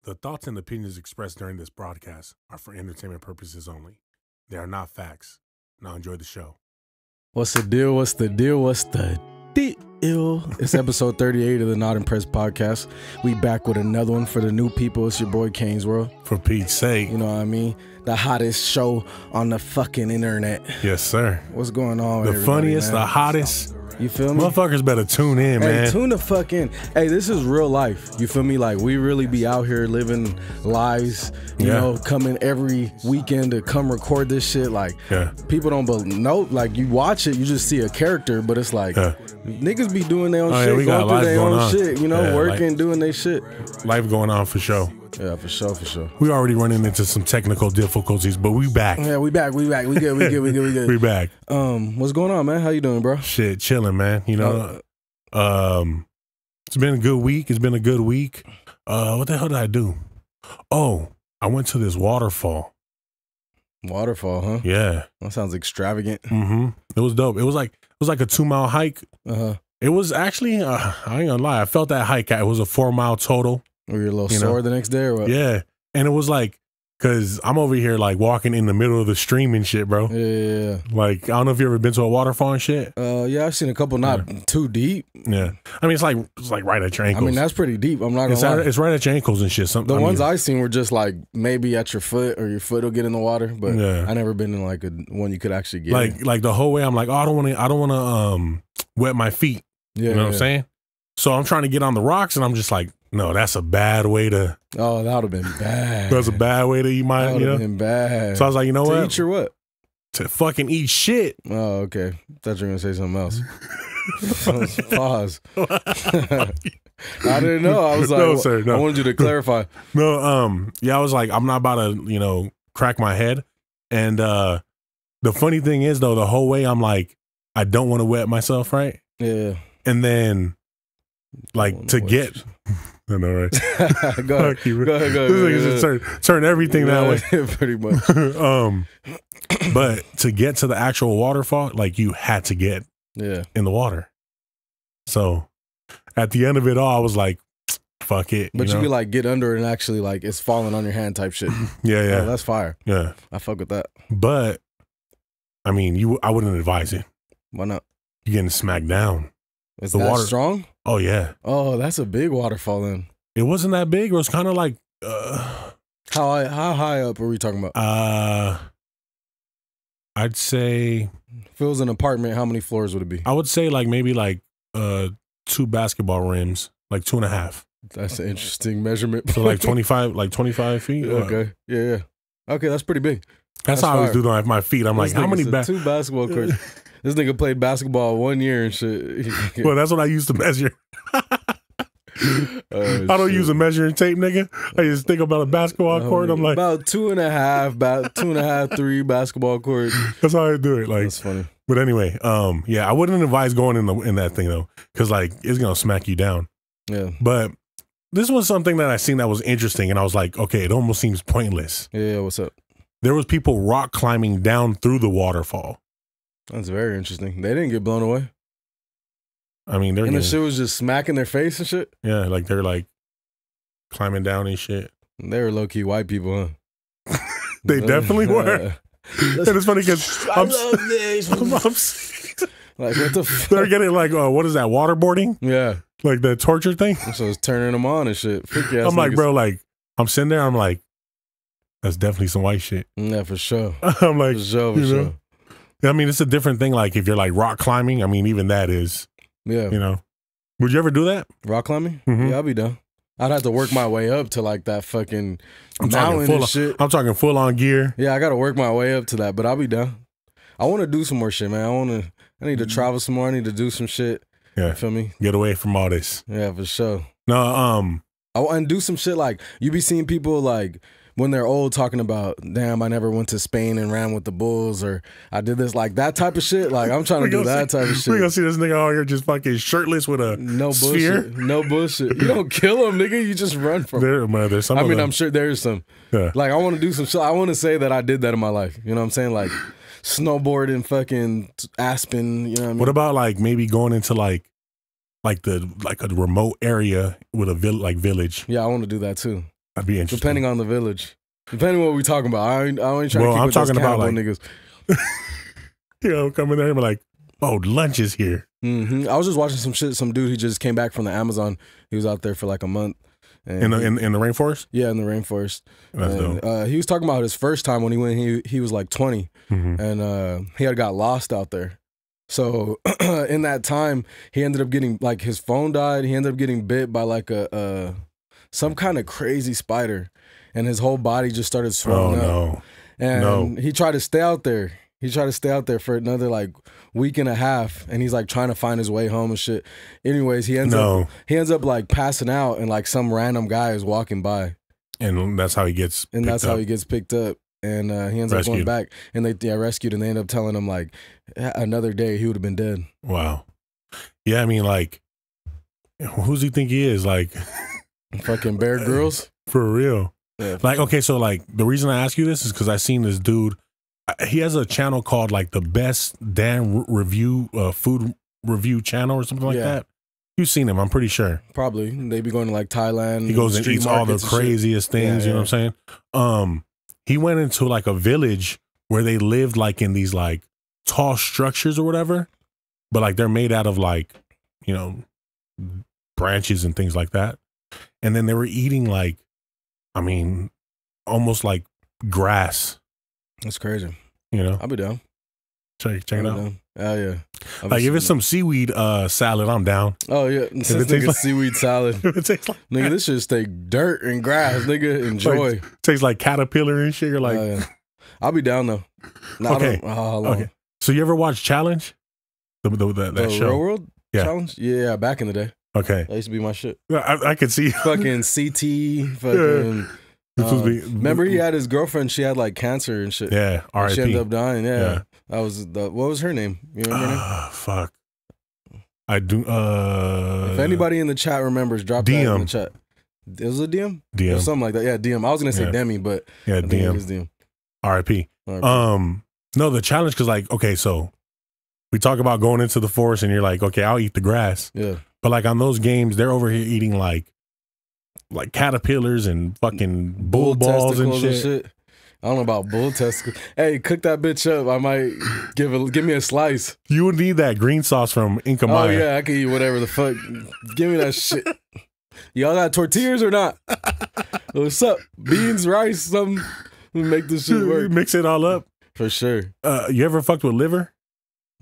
The thoughts and opinions expressed during this broadcast are for entertainment purposes only. They are not facts. Now enjoy the show. What's the deal? What's the deal? What's the deal? It's episode 38 of the Not Impressed podcast. We back with another one for the new people. It's your boy kanesworld. For Pete's sake. You know what I mean? The hottest show on the fucking internet. Yes, sir. What's going on? The funniest, man? the hottest. You feel me? Motherfuckers better tune in, man. Hey, tune the fuck in. Hey, this is real life. You feel me? Like, we really be out here living lives, you know, coming every weekend to come record this shit. Like, people don't know. Like, you watch it, you just see a character, but it's like, niggas be doing their own shit, going through their own shit, you know, working, doing their shit. Life going on for sure. Yeah, for sure, for sure. We already running into some technical difficulties, but we back. Yeah, we back. We good. We good. We back. What's going on, man? How you doing, bro? Shit, chilling, man. You know, it's been a good week. It's been a good week. What the hell did I do? Oh, I went to this waterfall. Waterfall, huh? Yeah. That sounds extravagant. Mm-hmm. It was dope. It was like a 2-mile hike. It was actually, I ain't gonna lie, I felt that hike. It was a 4-mile total. Were you a little sore the next day or what? Yeah. And it was like, cause I'm over here like walking in the middle of the stream and shit, bro. Yeah. Like, I don't know if you ever been to a waterfall and shit. Yeah, I've seen a couple, not too deep. Yeah. I mean, it's like right at your ankles. I mean, that's pretty deep. I'm not gonna lie. It's right at your ankles and shit. The ones I seen were just like maybe at your foot or your foot will get in the water, but I never been in like a one you could actually get like the whole way I'm like, oh, I don't want to wet my feet. Yeah, you know what I'm saying? So I'm trying to get on the rocks and I'm just like, no, that's a bad way to. Oh, that would have been bad. That's a bad way to eat my. That would have been bad. So I was like, you know what? To eat your what? To fucking eat shit. Oh, okay. Thought you were gonna say something else. Pause. I didn't know. I was like, no, sir, no. I wanted you to clarify. No, I was like, I'm not about to, crack my head. And the funny thing is, though, the whole way I'm like, I don't want to wet myself, right? Yeah. And then, like, to get. I know, right? Go ahead. This nigga turn everything that way. Pretty much. But to get to the actual waterfall, like, you had to get in the water. So at the end of it all, I was like, fuck it. But you could like get under it and actually like it's falling on your hand type shit. Yeah. Oh, that's fire. Yeah. I fuck with that. But I mean, I wouldn't advise it. Why not? You're getting smacked down. Is the water strong? Oh yeah. Oh, that's a big waterfall then. It wasn't that big. It was kind of like how high up are we talking about? I'd say if it was an apartment, how many floors would it be? I would say like maybe like 2 basketball rims, like 2.5. That's an interesting measurement. So like 25 feet. Okay. Yeah. Okay, that's pretty big. That's how I was doing my feet. I'm like, how many 2 basketball courts? This nigga played basketball 1 year and shit. Well, that's what I used to measure. I don't use a measuring tape, nigga. I just think about a basketball court. I'm like about 2.5, 3 basketball courts. That's how I do it. Like, that's funny. But anyway, I wouldn't advise going in that thing though, because like it's gonna smack you down. Yeah. But this was something that I seen that was interesting, and I was like, okay, it almost seems pointless. Yeah. What's up? There was people rock climbing down through the waterfall. That's very interesting. They didn't get blown away. I mean, the shit was just smacking their face and shit. Yeah, like they're like climbing down and shit. They were low key white people, huh? They definitely were. And it's funny because I love this. Like what the fuck? They're getting like, what is that? Waterboarding? Yeah, like the torture thing. So it's turning them on and shit. I'm like, bro, like I'm sitting there. I'm like, that's definitely some white shit. Yeah, for sure. I'm like, for sure. I mean, it's a different thing. Like if you're like rock climbing, I mean, even that is. Yeah. Would you ever do that? Rock climbing? Mm-hmm. Yeah, I'll be down. I'd have to work my way up to like that fucking mountain and shit. I'm talking full on gear. Yeah, I got to work my way up to that, but I'll be down. I want to do some more shit, man. I need to travel some more. I need to do some shit. Yeah. You feel me? Get away from all this. Yeah, for sure. No, I want to do some shit like you be seeing people like when they're old talking about, damn, I never went to Spain and ran with the bulls, or I did this, like that type of shit. Like I'm trying to do that type of shit. We're gonna see this nigga out here just fucking shirtless with a sphere. No bullshit. You don't kill him, nigga. You just run from him. There's some. I'm sure there's some. Yeah. Like I want to do some shit. I want to say that I did that in my life. You know what I'm saying? Like snowboard in fucking Aspen. You know what I mean? What about like maybe going into like a remote area with a village? Yeah, I want to do that too. That'd be interesting. Depending on the village. Depending on what we talking about. I ain't trying to keep I'm with talking those about like niggas. Come in there and be like, oh, lunch is here. I was just watching some shit. Some dude, he just came back from the Amazon. He was out there for like a month. And in the rainforest? Yeah, in the rainforest. That's dope. He was talking about his first time when he went. He was like 20, and he had got lost out there. So in that time, he ended up getting like his phone died. He ended up getting bit by like a some kind of crazy spider, and his whole body just started swelling up. And he tried to stay out there. He tried to stay out there for another like week and a half, and he's like trying to find his way home and shit. Anyways, he ends up like passing out, and like some random guy is walking by, and that's how he gets. How he gets picked up, and he ends up going back, and they rescued, and they end up telling him like another day he would have been dead. Wow. Yeah, I mean, like, who's he think he is? Like, fucking Bear Grylls for real. Yeah. Like, okay, so like the reason I ask you this is because I seen this dude. He has a channel called like the Best Dan Review Food Review Channel or something like that. You've seen him, I'm pretty sure. Probably. They be going to like Thailand. He goes and eats all the craziest things. You know what I'm saying? He went into like a village where they lived like in these like tall structures or whatever, but like they're made out of like, you know, branches and things like that. And then they were eating like, I mean, almost like grass. That's crazy. You know? I'll be down. Check it out. Down. Oh, yeah. Like if it's some seaweed salad, I'm down. Oh, yeah. Since it tastes like seaweed salad. If it tastes like nigga, this should stay dirt and grass. Nigga, enjoy. Like, tastes like caterpillar and shit. You're like, I'll be down though. No, okay. Okay. So you ever watch Challenge? That show? Real World Challenge? Yeah, back in the day. Okay. That used to be my shit. I could see. Fucking CT. Fucking. Remember he had his girlfriend, she had like cancer and shit. Yeah, R.I.P. She ended up dying, That was what was her name? You remember her name? Fuck. I do if anybody in the chat remembers, drop that in the chat. It was a DM? DM. Or something like that. Yeah, DM. I was gonna say Demi, but yeah, DM. DM. R.I.P. No, the challenge, because like, okay, so we talk about going into the forest and you're like, okay, I'll eat the grass. Yeah. But like on those games, they're over here eating like caterpillars and fucking bull balls and shit. I don't know about bull testicles. Hey, cook that bitch up. I might give me a slice. You would need that green sauce from Inca Maya. Oh yeah, I can eat whatever the fuck. Give me that shit. Y'all got tortillas or not? What's up? Beans, rice, something. We make this shit work. Mix it all up. For sure. You ever fucked with liver?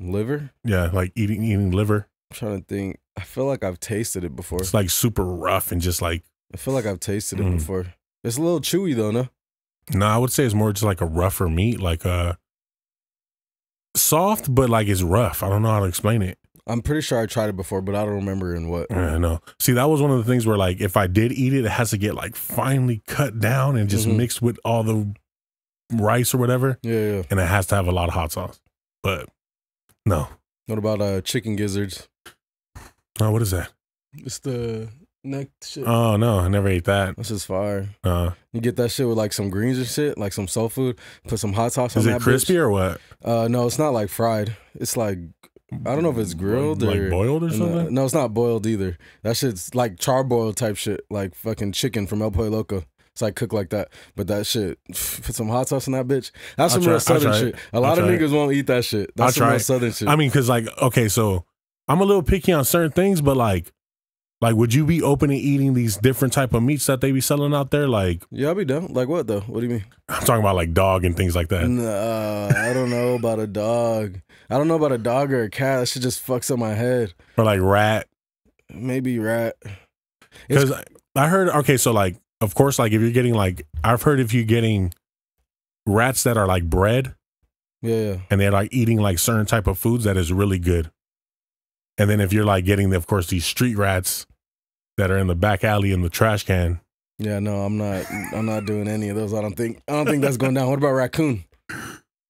Liver? Yeah, like eating liver. I'm trying to think. I feel like I've tasted it before. It's like super rough and just like. I feel like I've tasted it before. It's a little chewy though, no? No, I would say it's more just like a rougher meat, like soft, but like it's rough. I don't know how to explain it. I'm pretty sure I tried it before, but I don't remember in what. I know. See, that was one of the things where like if I did eat it, it has to get like finely cut down and just mixed with all the rice or whatever. Yeah. And it has to have a lot of hot sauce. But no. What about chicken gizzards? Oh, what is that? It's the neck shit. Oh no, I never ate that. That's just fire. You get that shit with like some greens and shit, like some soul food. Put some hot sauce on that. Is it crispy bitch. Or what? No, it's not like fried. It's like I don't know if it's grilled or like boiled or something. No, it's not boiled either. That shit's like charboiled type shit, like fucking chicken from El Pollo Loco. It's like cooked like that. But that shit, put some hot sauce on that bitch. That's some real southern shit. A lot of niggas won't eat that shit. That's some real southern shit. I mean, because like, okay, so I'm a little picky on certain things, but like would you be open to eating these different type of meats that they be selling out there? Like, yeah, I'll be down. Like what though? What do you mean? I'm talking about like dog and things like that. Nah, I don't know about a dog. I don't know about a dog or a cat. That shit just fucks up my head. Or like rat. Maybe rat. Because I heard, okay, so like, of course, like if you're getting like, I've heard if you're getting rats that are like bred. Yeah. And they're like eating like certain type of foods that is really good. And then if you're like getting, of course, these street rats that are in the back alley in the trash can. Yeah, no, I'm not doing any of those. I don't think that's going down. What about raccoon?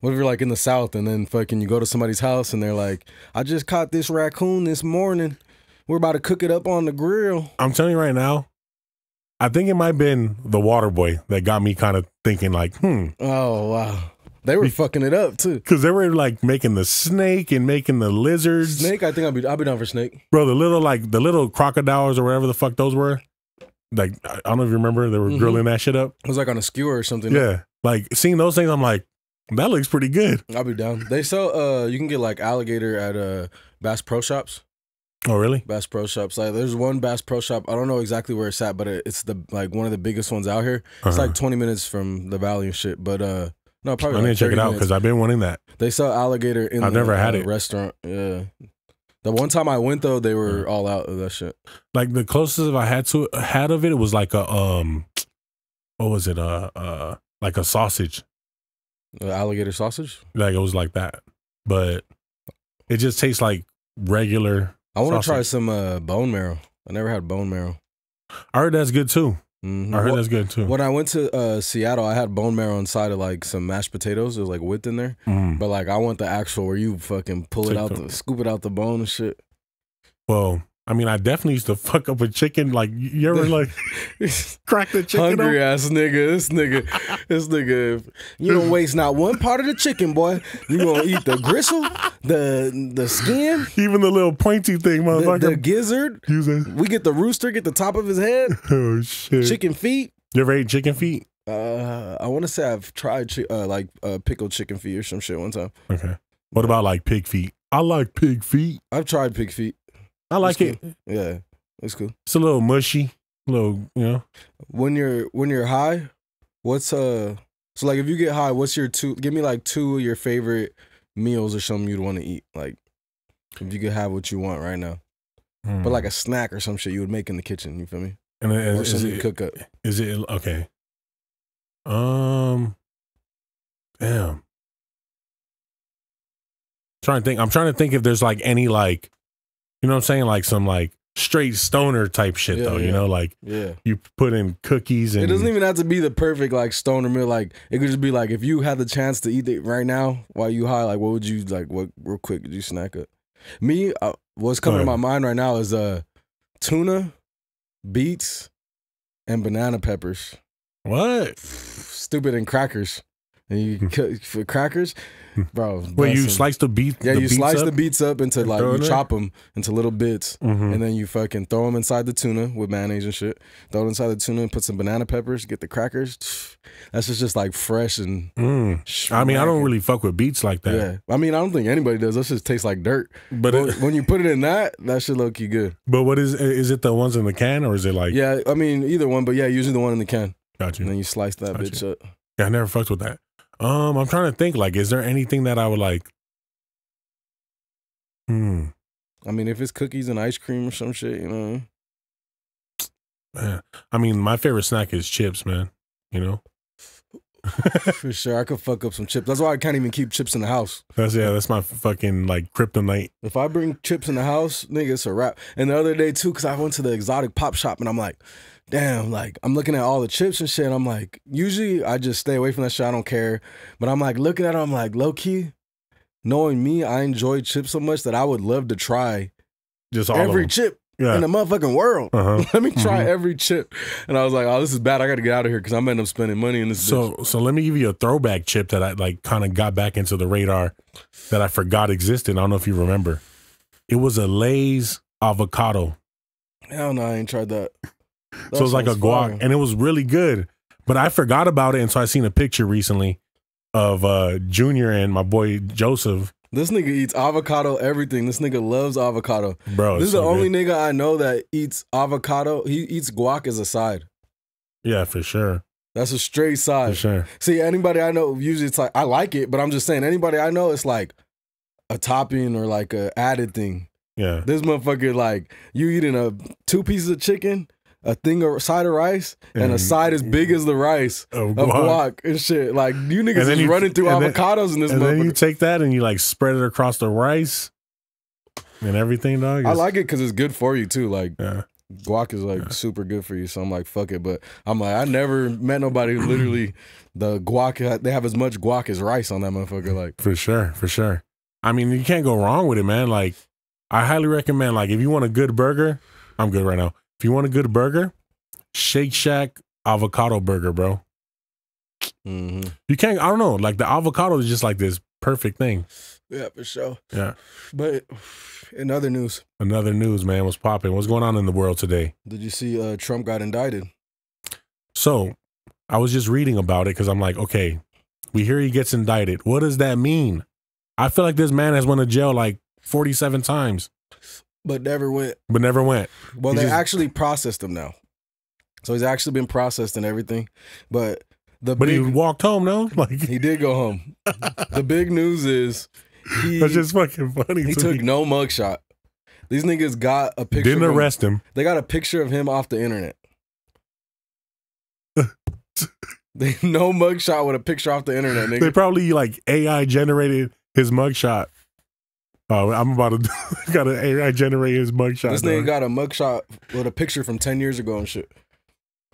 What if you're like in the South and then fucking you go to somebody's house and they're like, I just caught this raccoon this morning. We're about to cook it up on the grill. I'm telling you right now, I think it might have been the water boy that got me kind of thinking like, Oh, wow. They were fucking it up too. Because they were like making the snake and making the lizards. Snake, I think I'll be down for snake. Bro, the little crocodiles or whatever the fuck those were. like I don't know if you remember, they were grilling that shit up. It was like on a skewer or something. Yeah, like seeing those things, I'm like, that looks pretty good. I'll be down. They sell you can get like alligator at Bass Pro Shops. Oh really? Bass Pro Shops. Like there's one Bass Pro Shop. I don't know exactly where it's at, but it's the like one of the biggest ones out here. It's like 20 minutes from the valley and shit. But no, probably. I need to check it out because I've been wanting that. They sell alligator in I've never had it. Restaurant. Yeah. The one time I went though, they were all out of that shit. Like the closest I had of it was like a what was it? Like a sausage. Alligator sausage? Like it was like that. But it just tastes like regular. I want to try some bone marrow. I never had bone marrow. I heard that's good too. I heard that's good too. When I went to Seattle, I had bone marrow inside of like some mashed potatoes. It was like whipped in there. But like I want the actual where you fucking pull it out, scoop it out the bone and shit. Well, I mean, I definitely used to fuck up a chicken. Like you ever like crack the chicken? Hungry ass nigga. This nigga. You don't waste not one part of the chicken, boy. You gonna eat the gristle, the skin, even the little pointy thing, motherfucker. The gizzard. We get the rooster, get the top of his head. Oh shit. Chicken feet. You ever ate chicken feet? I want to say I've tried pickled chicken feet or some shit one time. Okay. What about like pig feet? I like pig feet. I've tried pig feet. I like it. Yeah, it's cool. It's a little mushy, you know. When you're high, what's so like if you get high, what's your give me like 2 of your favorite meals or something you'd want to eat. Like if you could have what you want right now, but like a snack or some shit you would make in the kitchen. You feel me? And or something you cook up. Is it okay? Damn. I'm trying to think if there's like any like. You know what I'm saying? Like some like straight stoner type shit though, you know? Like you put in cookies and... It doesn't even have to be the perfect like stoner meal. Like it could just be like if you had the chance to eat it right now while you high, like what would you like, what real quick could you snack up? Me, what's coming to my mind right now is tuna, beets, and banana peppers. What? Stupid, and crackers. And you cook for crackers, bro. Wait, you slice the beets? Yeah, you slice the beets up into like you chop them into little bits, and then you fucking throw them inside the tuna with mayonnaise and shit. Throw it inside the tuna and put some banana peppers. Get the crackers. That's just like fresh and. I mean, I don't really fuck with beets like that. Yeah, I mean, I don't think anybody does. That just tastes like dirt. But when you put it in that shit low key good. But what is it? The ones in the can or is it like? Yeah, I mean either one, but yeah, usually the one in the can. Got you. And then you slice that bitch up. Yeah, I never fucked with that. I'm trying to think, like, is there anything that I would like? I mean, if it's cookies and ice cream or some shit, you know. Man, I mean, my favorite snack is chips, man. You know. For sure, I could fuck up some chips. That's why I can't even keep chips in the house. That's my fucking like kryptonite. If I bring chips in the house, nigga, it's a wrap. And the other day too, because I went to the exotic pop shop and I'm like, damn, like I'm looking at all the chips and shit. And I'm like, usually I just stay away from that shit. I don't care. But I'm like looking at it, I'm like, low key, knowing me, I enjoy chips so much that I would love to try just all every chip in the motherfucking world. Let me try every chip. And I was like, oh, this is bad. I got to get out of here because I'm ending up spending money in this. So let me give you a throwback chip that I like kind of got back into the radar that I forgot existed. I don't know if you remember. It was a Lay's avocado. Hell no, I ain't tried that. So it was like a guac, and it was really good. But I forgot about it, and so I seen a picture recently of Junior and my boy Joseph. This nigga eats avocado everything. This nigga loves avocado. Bro, this is the only nigga I know that eats avocado. He eats guac as a side. Yeah, for sure. That's a straight side. For sure. See, anybody I know, usually it's like, I like it, but I'm just saying, anybody I know, it's like a topping or like a added thing. Yeah. This motherfucker, like, you eating 2 pieces of chicken, a side of rice, and a side as big as the rice of guac and shit. Like, you niggas is running through avocados in this motherfucker. And then you take that and you like spread it across the rice and everything, dog. I like it because it's good for you too. Like, guac is like super good for you. So I'm like, fuck it. But I'm like, I never met nobody who literally, the guac, they have as much guac as rice on that motherfucker. Like, for sure, for sure. I mean, you can't go wrong with it, man. Like, I highly recommend, like, if you want a good burger, I'm good right now. If you want a good burger, Shake Shack avocado burger, bro. You can't, I don't know, like the avocado is just like this perfect thing. Yeah, for sure. Yeah. But in other news. Another news, man, what's popping? What's going on in the world today? Did you see Trump got indicted? So I was just reading about it because I'm like, okay, we hear he gets indicted. What does that mean? I feel like this man has went to jail like 47 times. But never went. Well, they actually processed him now. So he's actually been processed and everything. But he walked home, no? Like he did go home. The big news is that's just fucking funny. He took no mugshot. These niggas got a picture. Didn't arrest him. They got a picture of him off the internet. No mugshot with a picture off the internet, nigga. They probably like AI generated his mugshot. Oh, I'm about to got an AI generate his mugshot. This nigga got a mugshot with a picture from 10 years ago and shit.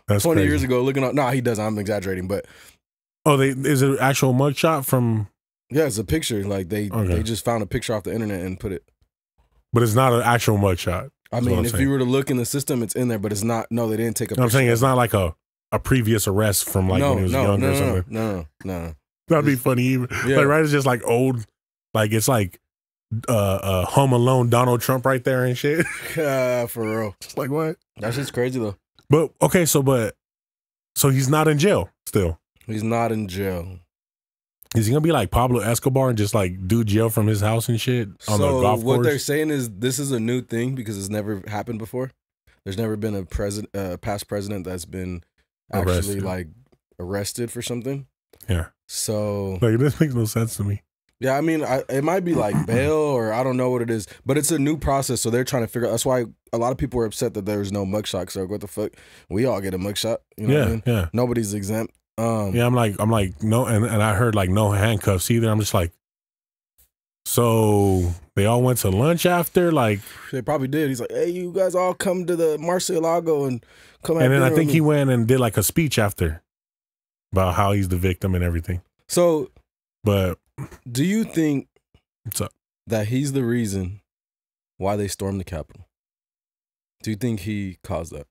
That's 20 crazy. years ago looking up. Nah, he doesn't. I'm exaggerating, but is it an actual mugshot from? Yeah, it's a picture. Like they just found a picture off the internet and put it. But it's not an actual mugshot. I mean, if you were to look in the system, it's in there, but it's not. No, they didn't take a picture. I'm saying it's not like a previous arrest from like when he was younger or something. No. That'd be funny. Yeah. Like, right? It's just like old, like it's like Home Alone Donald Trump right there and shit. For real. Like what? That's just crazy though. But okay, so he's not in jail still. He's not in jail. Is he gonna be like Pablo Escobar and just like do jail from his house and shit on the golf course? What they're saying is this is a new thing because it's never happened before. There's never been a past president that's been actually like arrested for something. Yeah. So like this makes no sense to me. Yeah, I mean, it might be like bail or I don't know what it is, but it's a new process, so they're trying to figure out. That's why a lot of people were upset that there's no mugshot. So like, what the fuck? We all get a mugshot. You know what I mean? Yeah. Nobody's exempt. Yeah, I'm like no, and I heard like no handcuffs either. I'm just like, so they all went to lunch after, like they probably did. He's like, hey, you guys all come to the Murcielago and come. And then I think he went and did like a speech after about how he's the victim and everything. So, but do you think what's up that he's the reason why they stormed the Capitol? Do you think he caused that?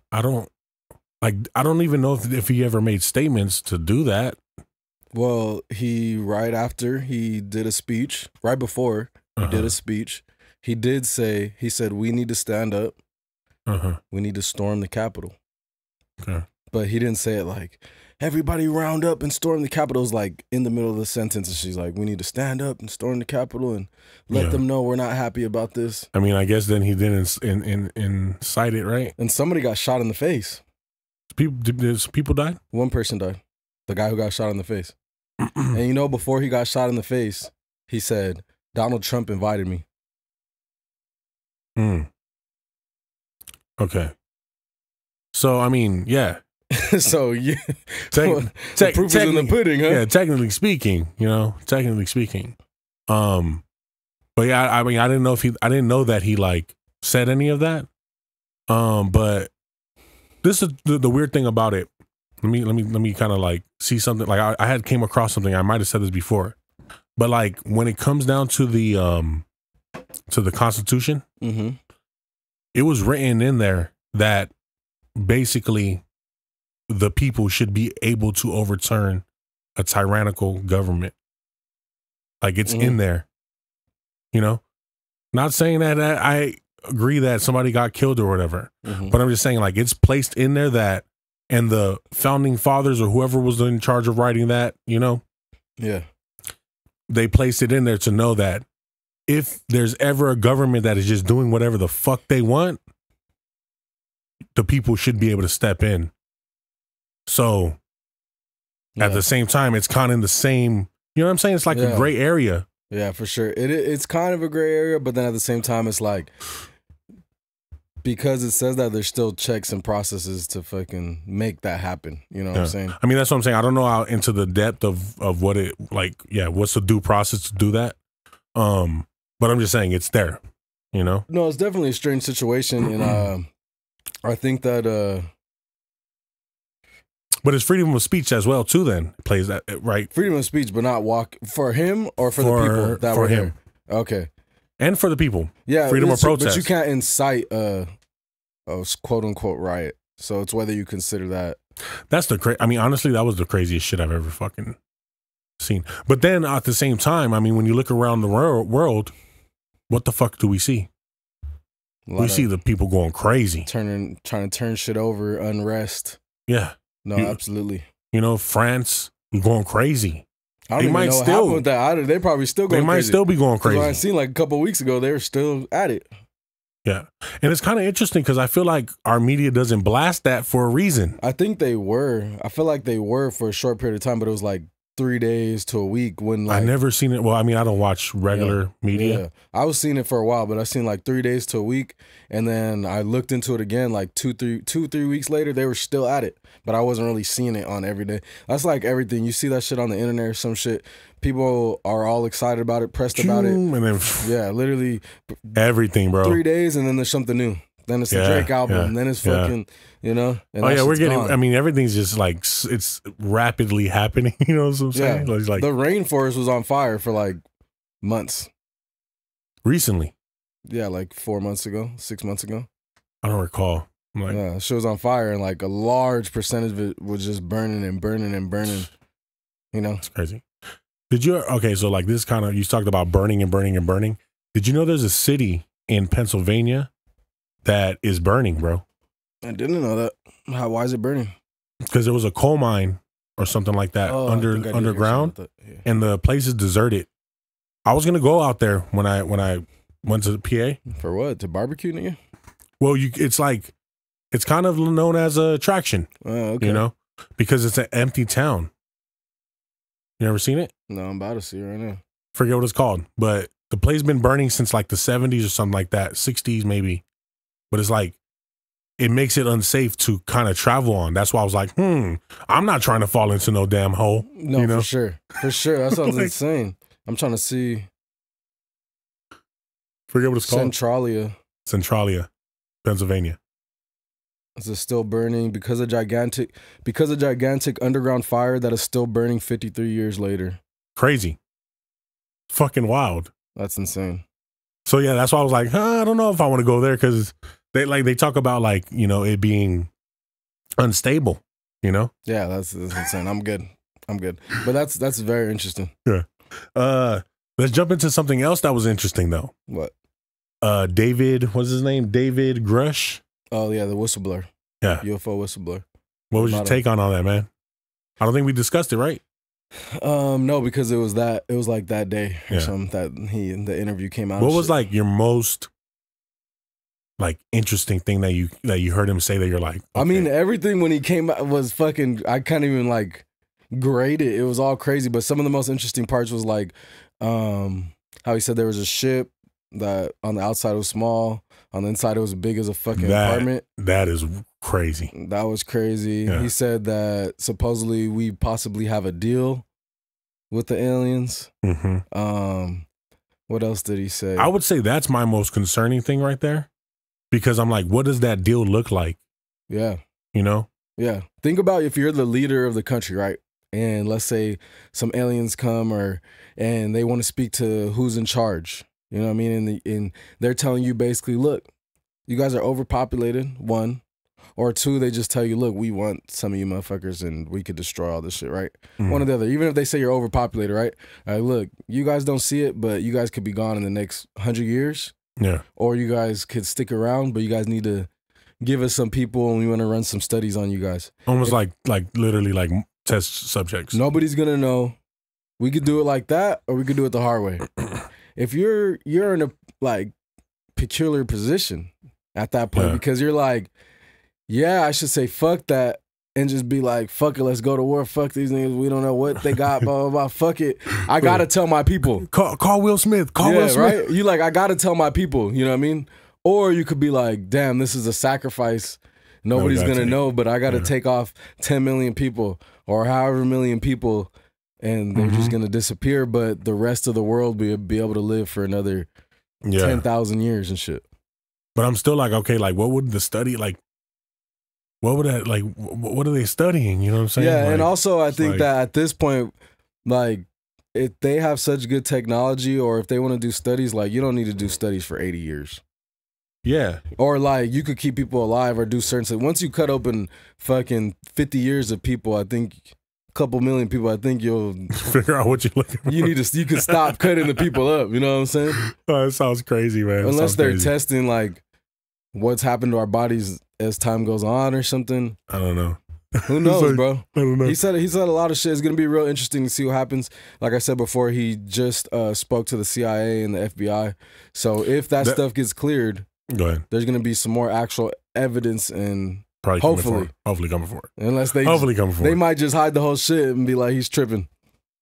I don't even know if he ever made statements to do that. Well, right after he did a speech, right before he did a speech, he said, we need to stand up. We need to storm the Capitol. Okay. But he didn't say it like, everybody round up and storm the Capitol. It was like in the middle of the sentence. And she's like, we need to stand up and storm the Capitol and let them know we're not happy about this. I mean, I guess then he didn't incite it, right? And somebody got shot in the face. People died? One person died. The guy who got shot in the face. And you know, before he got shot in the face, he said, Donald Trump invited me. Okay. So, I mean, yeah. So, yeah. Proof is in the pudding, huh? Yeah, technically speaking, But yeah, I mean, I didn't know that he like said any of that. But this is the weird thing about it. Let me kind of like see something. Like I had came across something. I might have said this before, but like when it comes down to the Constitution, it was written in there that basically the people should be able to overturn a tyrannical government. Like it's in there, you know. Not saying that I agree that somebody got killed or whatever, but I'm just saying like it's placed in there that. And the founding fathers or whoever was in charge of writing that, you know? Yeah. They placed it in there to know that if there's ever a government that is just doing whatever the fuck they want, the people should be able to step in. So at the same time, it's kind of in the same, you know what I'm saying? It's like a gray area. Yeah, for sure. It's kind of a gray area, but then at the same time, it's like, because it says that there's still checks and processes to fucking make that happen. You know what I'm saying? I mean, that's what I'm saying. I don't know how into the depth of what it like. Yeah, what's the due process to do that? But I'm just saying it's there. You know? No, it's definitely a strange situation, and I think that. But it's freedom of speech as well too. Then plays that right? Freedom of speech, but not walk for him or for the people that were him. There. Okay. And for the people. Yeah. Freedom of protest. But you can't incite a quote unquote riot. So it's whether you consider that. That's I mean, honestly, that was the craziest shit I've ever fucking seen. But then at the same time, I mean, when you look around the world, what the fuck do we see? We see the people going crazy, trying to turn shit over, unrest. Yeah, no, absolutely. You know, France going crazy. I don't even know what happened with that. They probably still going. They might still be going crazy. I seen like a couple of weeks ago, they were still at it. Yeah, and it's kind of interesting because I feel like our media doesn't blast that for a reason. I think they were. I feel like they were for a short period of time, but it was like 3 days to a week when like, I never seen it. Well, I mean, I don't watch regular media. Yeah. I was seeing it for a while, but I seen like 3 days to a week, and then I looked into it again like 3 weeks later. They were still at it, but I wasn't really seeing it on every day. That's like everything. You see that shit on the internet or some shit. People are all excited about it, pressed about it, and then literally everything, bro. 3 days, and then there's something new. Then it's the Drake album, and then it's fucking, you know. And we're getting. Gone. I mean, everything's just like it's rapidly happening. You know what I'm saying? Yeah. Like the rainforest was on fire for like months. Recently. Yeah, like 4 months ago, 6 months ago. I don't recall. Yeah, shit was on fire, and like a large percentage of it was just burning and burning and burning. You know, it's crazy. Did you? Okay, so like this kind of you talked about burning and burning and burning. Did you know there's a city in Pennsylvania that is burning, bro? I didn't know that. Why is it burning? Because there was a coal mine or something like that underground, and the place is deserted. I was gonna go out there when I went to the PA. For what? To barbecue, nigga? Well, it's kind of known as a attraction. Oh, okay. You know, because it's an empty town. You ever seen it? No, I'm about to see it right now. Forget what it's called, but the place been burning since like the 70s or something like that, 60s maybe. But it's like, it makes it unsafe to kind of travel on. That's why I was like, I'm not trying to fall into no damn hole. No, you know? For sure. That sounds insane. I'm trying to see. Forget what it's called. Centralia, Pennsylvania. Is it still burning because of gigantic underground fire that is still burning 53 years later? Crazy. Fucking wild. That's insane. So yeah, that's why I was like, I don't know if I want to go there because they talk about like, you know, it being unstable, you know? Yeah, that's insane. I'm good. But that's very interesting. Yeah. Let's jump into something else that was interesting though. What? David, what's his name? David Grush. Oh yeah, the whistleblower. Yeah. UFO whistleblower. What was your take on all that, man? I don't think we discussed it, right? No, because it was like that day or something that the interview came out. What was like your most like interesting thing that you heard him say that you're like, okay. I mean, everything when he came out was fucking, I can't even like grade it. It was all crazy, but some of the most interesting parts was like how he said there was a ship that on the outside was small, on the inside it was big as a fucking apartment. That is crazy. That was crazy. Yeah. He said that supposedly we possibly have a deal with the aliens. Mm-hmm. What else did he say? I would say that's my most concerning thing right there, because I'm like, what does that deal look like? Yeah. You know? Yeah. Think about if you're the leader of the country, right? And let's say some aliens come and they want to speak to who's in charge. You know what I mean? And they're telling you basically, look, you guys are overpopulated, one. Or two, they just tell you, look, we want some of you motherfuckers and we could destroy all this shit, right? Mm-hmm. One or the other. Even if they say you're overpopulated, right? Look, you guys don't see it, but you guys could be gone in the next 100 years. Yeah. Or you guys could stick around, but you guys need to give us some people and we want to run some studies on you guys. Almost like literally like test subjects. Nobody's going to know. We could do it like that or we could do it the hard way. If you're in a like peculiar position at that point, because you're like, yeah, I should say fuck that and just be like, fuck it, let's go to war. Fuck these niggas. We don't know what they got, blah, blah, blah. Fuck it. I got to tell my people. Call Will Smith. Call Will Smith. Right? You like, I got to tell my people. You know what I mean? Or you could be like, damn, this is a sacrifice. Nobody's going to know, but I got to take off 10 million people or however million people and they're just going to disappear. But the rest of the world will be able to live for another 10,000 years and shit. But I'm still like, okay, like what would the study, like, what would that, like, what are they studying? You know what I'm saying? Yeah, like, and also I think that at this point, like, if they have such good technology or if they want to do studies, like, you don't need to do studies for 80 years. Yeah. Or like you could keep people alive or do certain things. Once you cut open fucking 50 years of people, I think a couple million people, I think you'll figure out what you're looking for. You can stop cutting the people up. You know what I'm saying? Oh, that sounds crazy, man. Unless they're testing like what's happened to our bodies as time goes on or something. I don't know. Who knows, like, bro? I don't know. He said a lot of shit. It's gonna be real interesting to see what happens. Like I said before, he just spoke to the CIA and the FBI. So if that stuff gets cleared, go ahead. There's gonna be some more actual evidence and probably hopefully coming for it. Unless they they might just hide the whole shit and be like he's tripping.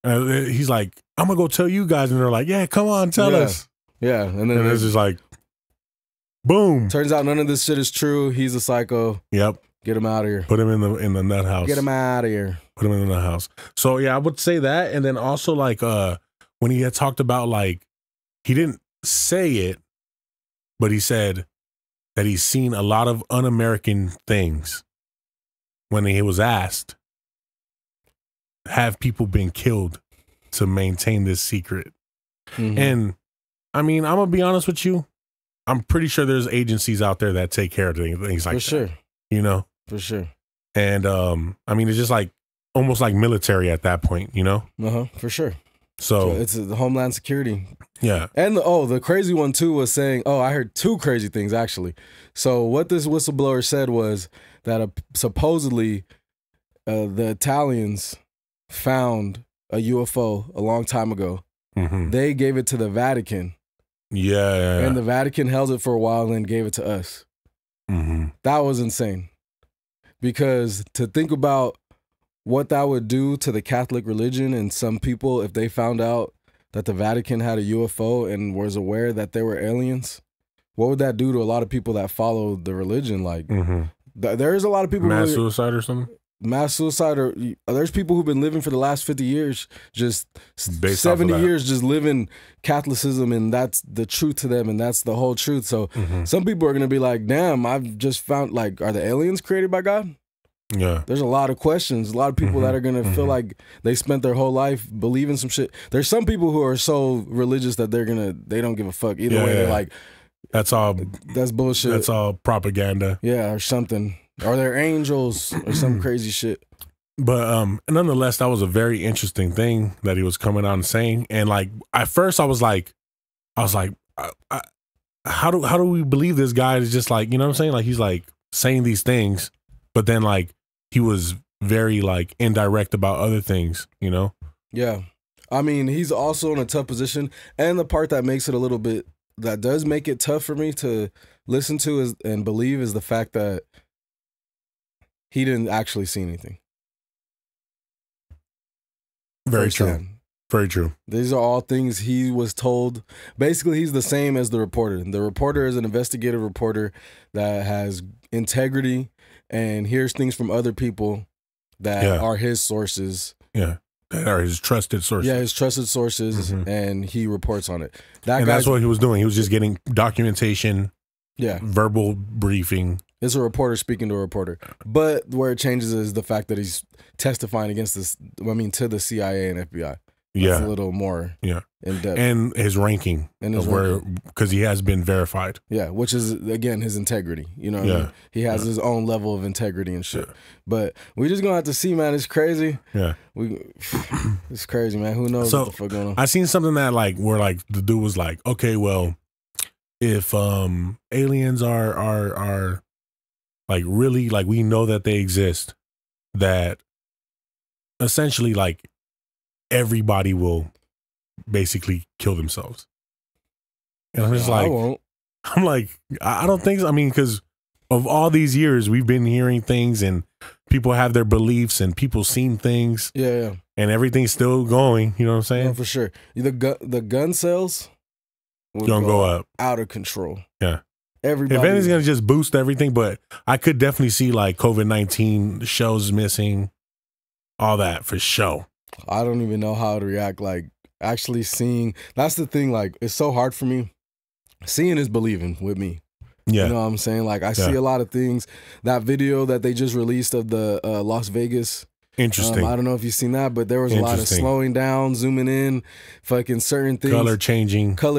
He's like, I'm gonna go tell you guys, and they're like, yeah, come on, tell us. Yeah, and then it's just like, boom. Turns out none of this shit is true. He's a psycho. Yep. Get him out of here. Put him in the nut house. Get him out of here. Put him in the nut house. So yeah, I would say that, and then also like when he had talked about like he didn't say it, but he said that he's seen a lot of un-American things. When he was asked, have people been killed to maintain this secret? Mm-hmm. And I mean, I'm gonna be honest with you. I'm pretty sure there's agencies out there that take care of things like that. For sure. You know? For sure. And I mean, it's just like almost like military at that point, you know? For sure. So it's the Homeland Security. Yeah. And the crazy one too was saying, I heard two crazy things actually. So what this whistleblower said was that supposedly the Italians found a UFO a long time ago. Mm-hmm. They gave it to the Vatican. Yeah. And the Vatican held it for a while and then gave it to us. Mm-hmm. That was insane. Because to think about what that would do to the Catholic religion and some people if they found out that the Vatican had a UFO and was aware that they were aliens, what would that do to a lot of people that follow the religion? Like, there's a lot of people mass suicide or something. Mass suicide, or there's people who've been living for the last 50 years, just based 70 years, just living Catholicism, and that's the truth to them, and that's the whole truth. So some people are gonna be like, "Damn, I've just found like, are the aliens created by God?" Yeah. There's a lot of questions. A lot of people that are gonna feel like they spent their whole life believing some shit. There's some people who are so religious that they don't give a fuck either way. They're like, that's bullshit. That's all propaganda. Yeah, or something. Are there angels or some crazy shit? But nonetheless, that was a very interesting thing that he was coming out and saying. And like at first, I was like, how do we believe this guy is just like, you know what I'm saying? Like he's like saying these things, but then like he was very like indirect about other things, you know? Yeah, I mean he's also in a tough position, and the part that makes it a little bit that does make it tough for me to listen to and believe is the fact that he didn't actually see anything. Very true. Very true. These are all things he was told. Basically, he's the same as the reporter. The reporter is an investigative reporter that has integrity and hears things from other people that are his sources. Yeah. That are his trusted sources. Yeah, his trusted sources, and he reports on it. That's what he was doing. He was just getting documentation, verbal briefing. It's a reporter speaking to a reporter. But where it changes is the fact that he's testifying against to the CIA and FBI. That's a little more in depth. And his ranking. Because he has been verified. Yeah, which is, again, his integrity. You know what I mean? He has his own level of integrity and shit. Yeah. But we're just going to have to see, man. It's crazy. Yeah. It's crazy, man. Who knows what the fuck going on? I seen something that, like, where, like, the dude was like, okay, well, if aliens are like really, like we know that they exist, that essentially like everybody will basically kill themselves. And I'm just like, I don't think so. I mean, because of all these years we've been hearing things and people have their beliefs and people seen things. Yeah. And everything's still going, you know what I'm saying? Yeah, for sure. The gun sales gonna go up out of control. Yeah. Everybody. If anything's gonna just boost everything, but I could definitely see like COVID-19 shows missing, all that for sure. I don't even know how to react. Like actually seeing, that's the thing. Like it's so hard for me. Seeing is believing with me. Yeah, you know what I'm saying. Like I see a lot of things. That video that they just released of the Las Vegas Interesting. I don't know if you've seen that, but there was a lot of slowing down, zooming in, fucking certain things. Color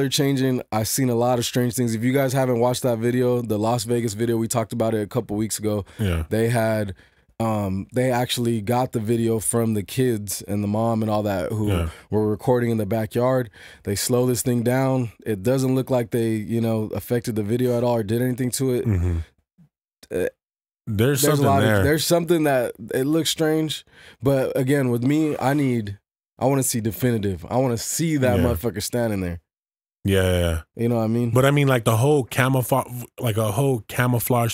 changing. I've seen a lot of strange things. If you guys haven't watched that video, the Las Vegas video, we talked about it a couple weeks ago. Yeah. They had, they actually got the video from the kids and the mom and all that who were recording in the backyard. They slow this thing down. It doesn't look like they, you know, affected the video at all or did anything to it. Mm-hmm. There's something there. There's something that it looks strange, but again, with me, I want to see definitive. I want to see that motherfucker standing there. Yeah. You know what I mean? But I mean, like the whole camouflage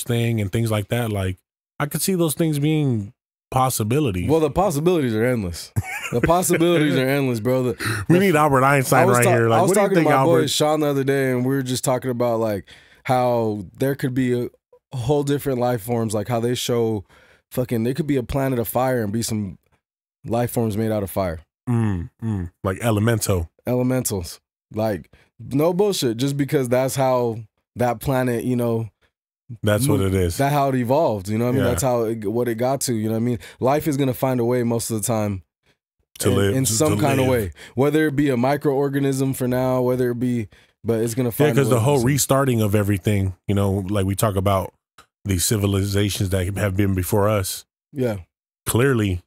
thing and things like that. Like, I could see those things being possibilities. Well, the possibilities are endless. The possibilities are endless, bro. We need Albert Einstein right here. Like, I was what do you talking think, to my Albert? boy Sean the other day, and we were just talking about like how there could be a whole different life forms, like how they show fucking there could be a planet of fire and be some life forms made out of fire. Like elementals. Like, no bullshit, just because that's how that planet, you know, that's what it is. That's how it evolved, you know what I mean? That's how what it got to, you know what I mean? Life is gonna find a way most of the time to live in some kind of way, whether it be a microorganism for now, whether it be, but it's gonna find because the whole restarting of everything, you know, like we talk about these civilizations that have been before us. Yeah. Clearly,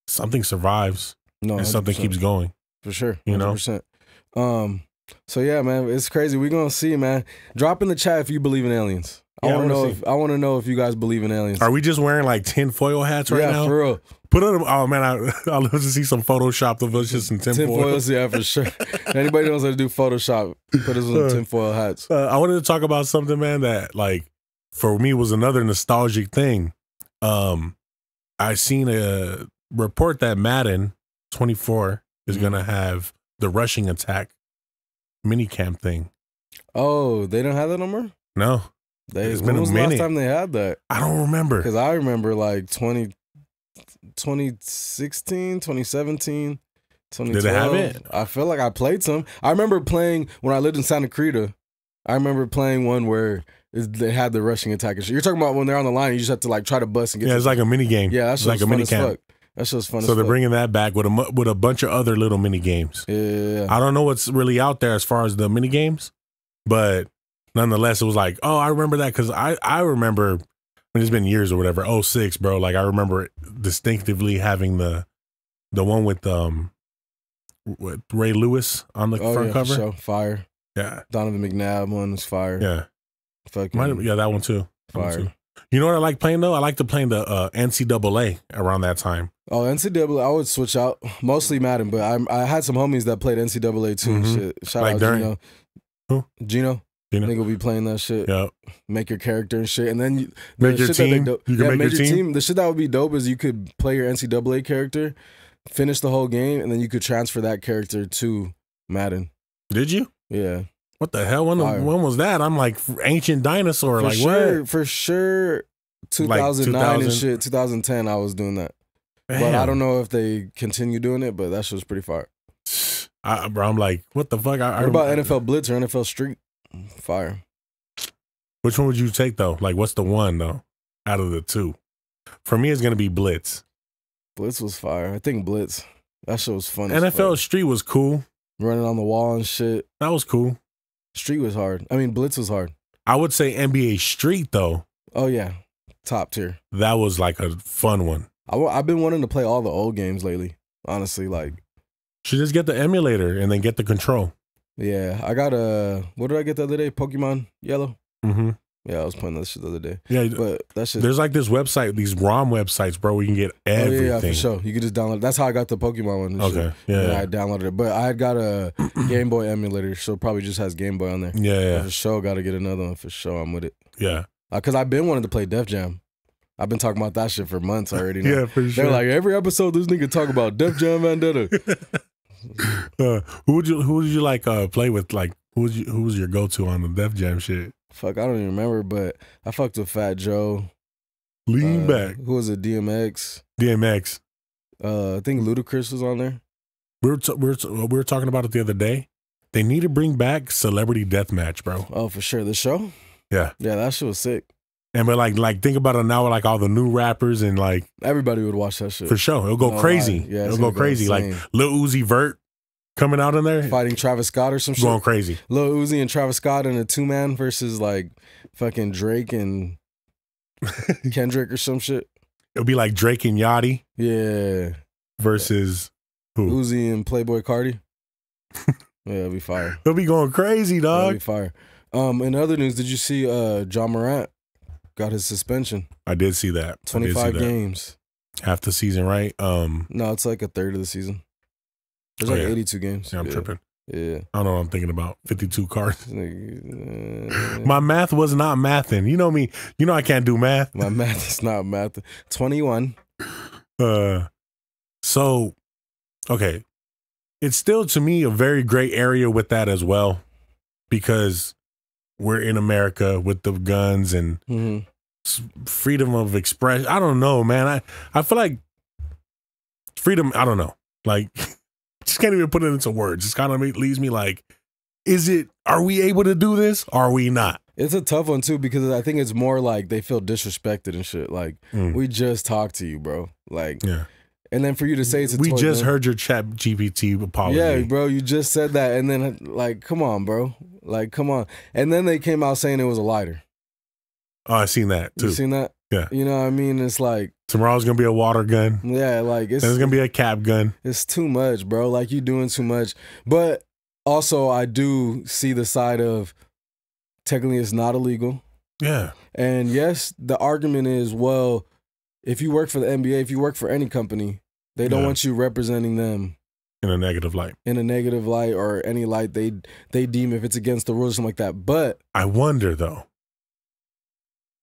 something survives and something keeps going. For sure. 100%. You know? So yeah, man, it's crazy. We're gonna see, man. Drop in the chat if you believe in aliens. I want to know if you guys believe in aliens. Are we just wearing like tinfoil hats right now? Yeah, for real. Put on. Oh man, I'd love to see some Photoshop of us just in tinfoil. Tinfoils, yeah, for sure. Anybody knows how to do Photoshop, put us on tinfoil hats. I wanted to talk about something, man, that like for me was another nostalgic thing. I seen a report that Madden 24 is gonna have the rushing attack minicamp thing. Oh, they don't have that no more? No. It's been a minute. When was the last time they had that? I don't remember. Because I remember like 2016, 2017, 2012. Did it have it? I feel like I played some. I remember playing when I lived in Santa Cruz. I remember playing one where they had the rushing attack. You're talking about when they're on the line, you just have to like try to bust and get. Yeah, it's like a mini game. Yeah, that's like a mini camp. That's just fun. So they're bringing that back with a bunch of other little mini games. Yeah. I don't know what's really out there as far as the mini games, but nonetheless, it was like, oh, I remember that because I remember, I mean, it's been years or whatever. 06, bro. Like I remember distinctively having the one with Ray Lewis on the front cover. So fire. Yeah. Donovan McNabb one was fire. Yeah. Fucking yeah, that one too. Fire. You know what I like playing though? I like to play the NCAA around that time. Oh, NCAA, I would switch out. Mostly Madden, but I had some homies that played NCAA too and shit. Shout out Gino. Who? Gino. I think we'll be playing that shit. Yeah. Make your character and shit. And then make your team. You can make your team. The shit that would be dope is you could play your NCAA character, finish the whole game, and then you could transfer that character to Madden. Did you? Yeah. What the hell? When was that? I'm like ancient dinosaur. For like sure, what? For sure. 2009 and shit. 2010, I was doing that. Damn. But I don't know if they continue doing it, but that shit was pretty fire. Bro, I'm like, what the fuck? What about NFL Blitz or NFL Street? Fire. Which one would you take though? Like, what's the one though out of the two? For me, it's gonna be Blitz. Blitz was fire. I think Blitz. That shit was fun. NFL Street was cool. Running on the wall and shit. That was cool. Street was hard. I mean, Blitz was hard. I would say NBA Street though. Oh yeah, top tier. That was like a fun one. I've been wanting to play all the old games lately. Honestly, like. Should just get the emulator and then get the control. Yeah, I got what did I get the other day? Pokemon Yellow. Mm-hmm. Yeah, I was playing that shit the other day. Yeah, but that shit. There's like this website, these ROM websites, bro, where you can get everything. Oh, yeah, for sure. You can just download. That's how I got the Pokemon one. Okay, shit. Yeah. I downloaded it, but I had got a Game Boy emulator, so it probably just has Game Boy on there. Yeah. For sure, got to get another one. For sure, I'm with it. Yeah. Because I've been wanting to play Def Jam. I've been talking about that shit for months already. Now. Yeah, for sure. They're like, every episode, this nigga talk about Def Jam Vendetta. Who would you like play with? Like, who was your go to on the Def Jam shit? Fuck, I don't even remember, but I fucked with Fat Joe. Lean back. Who was it? DMX. I think Ludacris was on there. We were talking about it the other day. They need to bring back Celebrity Deathmatch, bro. Oh, for sure. The show? Yeah. Yeah, that shit was sick. And but like think about it now, like all the new rappers and like everybody would watch that shit for sure. It'll go crazy. Yeah, it'll go crazy. Like Lil Uzi Vert coming out in there fighting Travis Scott or some shit. Going crazy. Lil Uzi and Travis Scott in a 2-man versus like fucking Drake and Kendrick or some shit. It'll be like Drake and Yachty. Yeah. Versus who? Uzi and Playboy Cardi. Yeah, it'll be fire. It'll be going crazy, dog. It'll be fire. In other news, did you see John Morant got his suspension? I did see that. 25 games. Half the season, right? No, it's like a third of the season. There's like 82 games. Yeah, I'm tripping. Yeah. I don't know what I'm thinking about. 52 cards. My math was not mathing. You know me. You know I can't do math. My math is not math. 21. So, okay. It's still, to me, a very gray area with that as well. Because we're in America with the guns and freedom of expression. I don't know, man. I feel like freedom, I don't know. Like, just can't even put it into words. It's kind of leaves me like, are we able to do this? Or are we not? It's a tough one too, because I think it's more like they feel disrespected and shit. Like, we just talked to you, bro. Like, yeah. And then for you to say it's a we just heard your chat GPT apology. Yeah, bro, you just said that. And then, like, come on, bro. Like, come on. And then they came out saying it was a lighter. Oh, I seen that too. You seen that? Yeah. You know what I mean? It's like, tomorrow's gonna be a water gun. Yeah, like it's gonna be a cap gun. It's too much, bro. Like, you doing too much. But also, I do see the side of technically it's not illegal. Yeah. And yes, the argument is, well, if you work for the NBA, if you work for any company, they don't want you representing them in a negative light. In a negative light or any light they deem if it's against the rules or something like that. But I wonder though,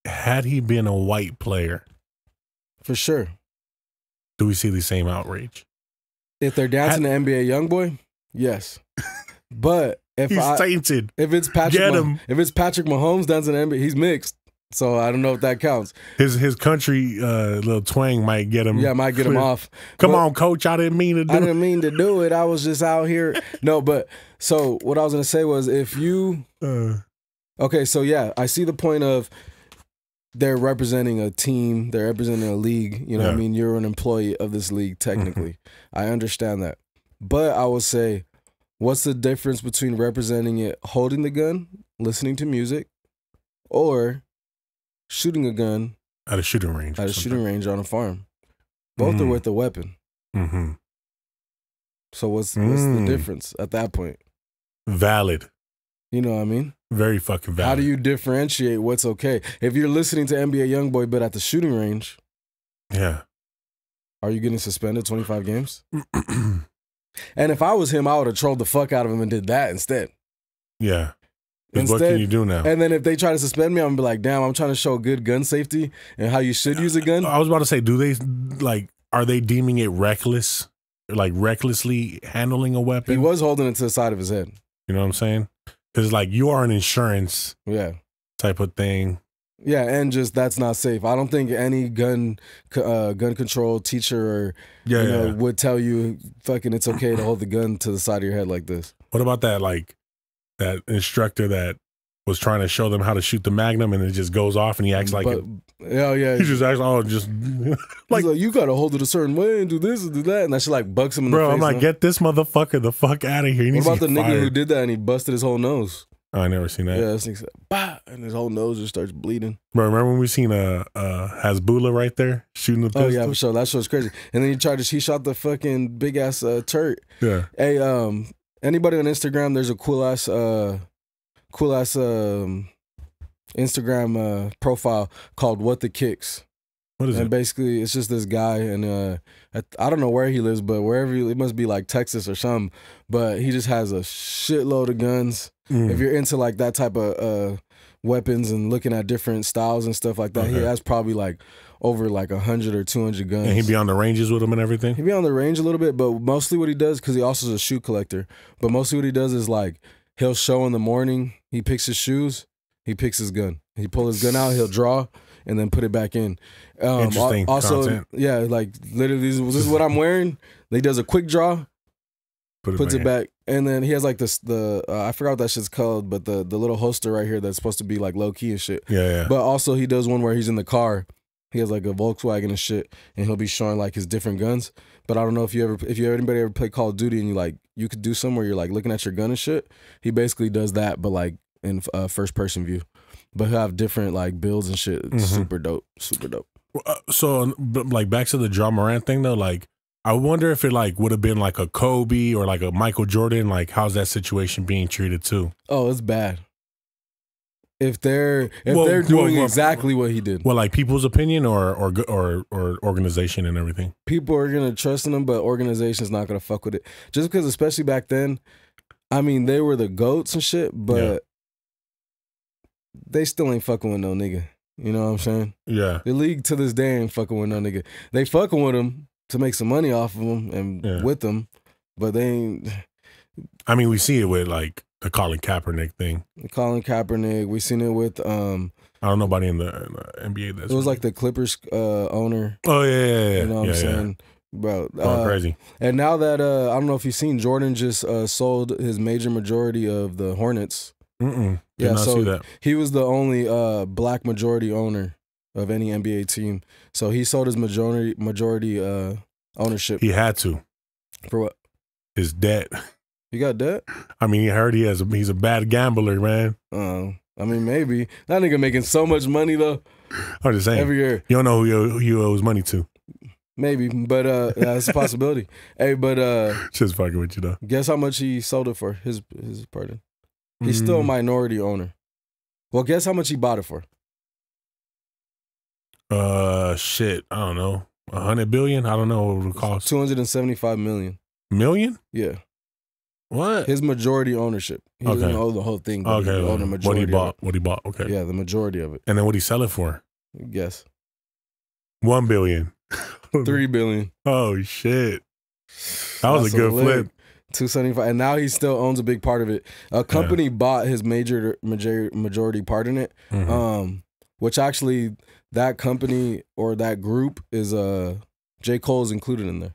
had he been a white player, for sure, do we see the same outrage? If they're dancing the NBA YoungBoy, yes. But if he's tainted. If it's Patrick Mahomes dancing the NBA, he's mixed. So I don't know if that counts. His country little twang might get him. Yeah, might get him off. Come on, coach. I didn't mean to do it. I didn't mean to do it. I was just out here. No, but so what I was going to say was if you... Okay, so yeah, I see the point of they're representing a team. They're representing a league. You know what I mean? You're an employee of this league, technically. I understand that. But I would say, what's the difference between representing it, holding the gun, listening to music, or shooting a gun at a shooting range? At a shooting range on a farm. Both are with a weapon. So what's the difference at that point? Valid. You know what I mean? Very fucking valid. How do you differentiate what's okay? If you're listening to NBA YoungBoy but at the shooting range, are you getting suspended 25 games? And if I was him, I would have trolled the fuck out of him and did that instead. Yeah. Instead, what can you do now? And then if they try to suspend me, I'm gonna be like, damn, I'm trying to show good gun safety and how you should use a gun. I was about to say, are they deeming it reckless? Like recklessly handling a weapon? He was holding it to the side of his head. You know what I'm saying? Because like you are an insurance type of thing. Yeah, and just that's not safe. I don't think any gun control teacher or would tell you fucking it's okay to hold the gun to the side of your head like this. What about that that instructor that was trying to show them how to shoot the Magnum and it just goes off and he acts like it. Yeah. He just acts like you gotta hold it a certain way and do this and do that, and that shit like bucks him in the face. Bro, I'm like, get this motherfucker the fuck out of here. What about the nigga who did that and he busted his whole nose? I never seen that. Yeah, this nigga said, bah, and his whole nose just starts bleeding. Bro, remember when we seen Hasbullah right there shooting the pistol? Oh yeah, for sure. That show's crazy. And then he shot the fucking big ass turret. Yeah. Hey, anybody on Instagram? There's a cool ass Instagram profile called What the Kicks. What is it? And basically, it's just this guy, and I don't know where he lives, but wherever it must be like Texas or something. But he just has a shitload of guns. If you're into like that type of weapons and looking at different styles and stuff like that, he has probably like over like 100 or 200 guns. And he'd be on the ranges with them and everything? He'd be on the range a little bit, but mostly what he does, because he also is a shoe collector, but mostly what he does is like he'll show in the morning, he picks his shoes, he picks his gun. He pull his gun out, he'll draw, and then put it back in. Interesting also, content. Yeah, like literally, this is what I'm wearing. He does a quick draw, puts it back, and then he has like this I forgot what that shit's called, but the little holster right here that's supposed to be like low key and shit. Yeah. But also he does one where he's in the car. He has like a Volkswagen and shit, and he'll be showing like his different guns. But I don't know if anybody ever play Call of Duty and you could do some where you're like looking at your gun and shit. He basically does that, but like in first person view. But he'll have different like builds and shit. It's super dope. So like back to the Ja Morant thing though, like I wonder if it like would have been like a Kobe or like a Michael Jordan. Like how's that situation being treated too? Oh, it's bad. If they're doing exactly what he did. Well, like people's opinion or organization and everything. People are gonna trust in him, but organization's not gonna fuck with it. Just because, especially back then, I mean, they were the GOATs and shit, but they still ain't fucking with no nigga. You know what I'm saying? Yeah. The league to this day ain't fucking with no nigga. They fucking with him to make some money off of him and with them, but they ain't. I mean, we see it with like the Colin Kaepernick thing. Colin Kaepernick. We seen it with I don't know nobody in the NBA. It was like the Clippers owner. Oh yeah. You know what I'm saying, bro? Going crazy. And now that I don't know if you've seen, Jordan just sold his major majority of the Hornets. Did not see that. He was the only black majority owner of any NBA team. So he sold his majority ownership. He had to. For what? His debt. You got debt? I mean, he heard he's a bad gambler, man. I mean, maybe. That nigga making so much money, though. I'm just saying. Every year. You don't know who he owes money to. Maybe, but yeah, it's a possibility. Hey, but just fucking with you, though. Guess how much he sold it for, his pardon. He's still a minority owner. Well, guess how much he bought it for? Shit, I don't know. 100 billion? I don't know what it would cost. 275 million. Million? Yeah. What? His majority ownership. He doesn't own the whole thing. But okay. He owned the majority what he bought. Okay. Yeah, the majority of it. And then what he sell it for? Guess. 1 billion. 3 billion. Oh shit. That was a good flip. 275, and now he still owns a big part of it. A company bought his majority part in it, which actually that company or that group is J. Cole is included in there.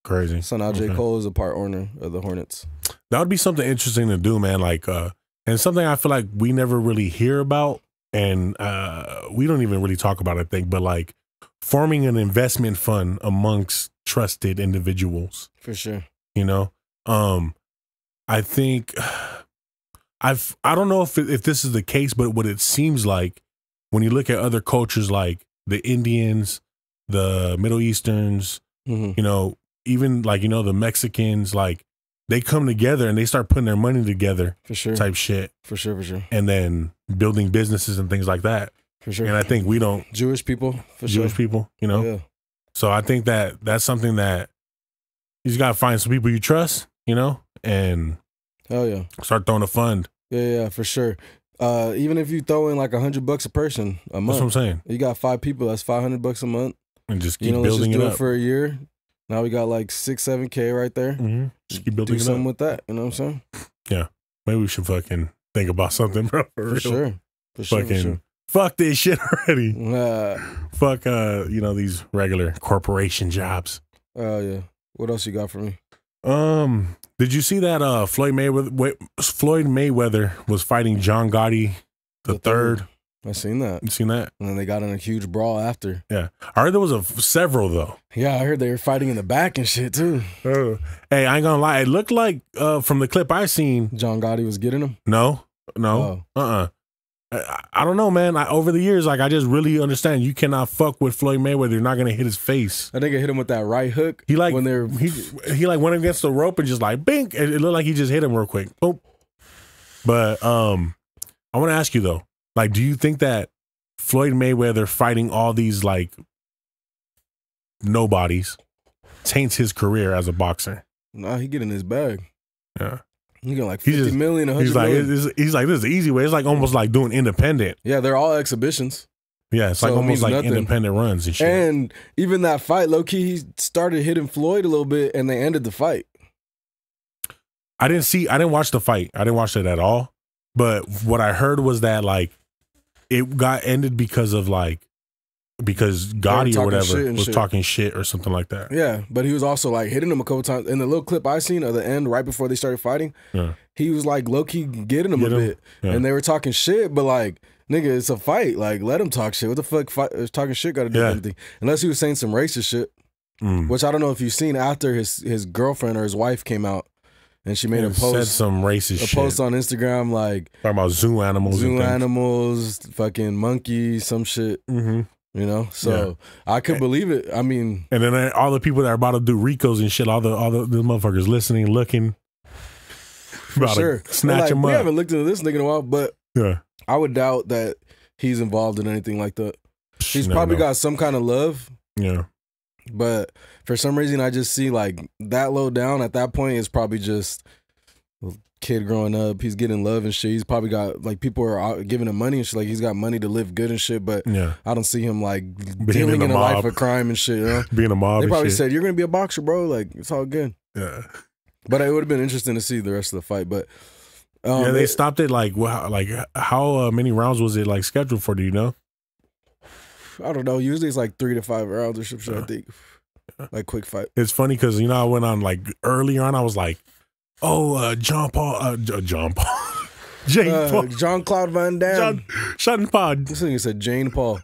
Crazy. So now J. Cole is a part owner of the Hornets. That would be something interesting to do, man. Like, and something I feel like we never really hear about, and we don't even really talk about, I think, but like forming an investment fund amongst trusted individuals. For sure. You know, I think I don't know if this is the case, but what it seems like when you look at other cultures like the Indians, the Middle Easterns, you know, even like, you know, the Mexicans, like they come together and they start putting their money together. For sure. Type shit. For sure. And then building businesses and things like that. For sure. And I think we don't. Jewish people. For Jewish sure. people, you know. Yeah. So I think that's something that you just gotta find some people you trust, you know, and hell yeah, start throwing a fund. Yeah, for sure. Even if you throw in like $100 a person a month, that's what I'm saying. You got 5 people, that's $500 a month, and just keep building let's just do it it for a year. Now we got like 6-7K right there. Just keep building do it something up. with that. You know what I'm saying? Yeah, maybe we should fucking think about something, bro. For sure. Fuck this shit already. Fuck, you know, these regular corporation jobs. Oh yeah. What else you got for me? Did you see that Floyd Mayweather was fighting John Gotti the third? I seen that. You seen that? And then they got in a huge brawl after. Yeah, I heard there was several though. Yeah, I heard they were fighting in the back and shit too. Hey, I ain't gonna lie. It looked like from the clip I seen, John Gotti was getting him. No. I don't know, man. Over the years, like I just really understand you cannot fuck with Floyd Mayweather. You're not gonna hit his face. I think I hit him with that right hook. He like when they're he like went against the rope and just like bink. It looked like he just hit him real quick. Boom. But I want to ask you though, like, do you think that Floyd Mayweather fighting all these like nobodies taints his career as a boxer? Nah, he get in his bag. Yeah. You get like 50 million, 100 million. He's like, this is the easy way. It's like almost like doing independent. Yeah, they're all exhibitions. Yeah, it's like almost like nothing. Independent runs and shit. And even that fight, low key, he started hitting Floyd a little bit, and they ended the fight. I didn't watch the fight. I didn't watch it at all. But what I heard was that like it got ended because of like because Gotti or whatever was shit. talking shit or something like that. Yeah, but he was also like hitting him a couple times. In the little clip I seen at the end, right before they started fighting, he was like low key getting him a bit, and they were talking shit. But like, nigga, it's a fight. Like, let him talk shit. What the fuck? Talking shit got to do with anything? Unless he was saying some racist shit, which I don't know if you've seen after his girlfriend or his wife came out. And she made a post, said some racist shit. A post on Instagram like talking about zoo animals, fucking monkeys, some shit. You know, so I could believe it. I mean, and then all the people that are about to do Ricos and shit, all the motherfuckers listening, looking, about to snatch him up. We haven't looked into this nigga in a while, but I would doubt that he's involved in anything like that. He's probably got some kind of love. Yeah. But for some reason, I just see like that low down at that point is probably just a kid growing up. He's getting love and shit. He's probably got like people are giving him money and shit. Like he's got money to live good and shit. But I don't see him like dealing in a life of crime and shit. You know? Being a mob. They probably said, "You're gonna be a boxer, bro. Like it's all good." Yeah. But it would have been interesting to see the rest of the fight. But they stopped it like how many rounds was it like scheduled for? Do you know? I don't know. Usually it's like 3 to 5 rounds or some shit, I think. Like quick fight. It's funny because, you know, I went on like earlier on, I was like, John Paul. Jane Paul. Jean-Claude Van Damme. Sean Paul. This thing said Jane Paul.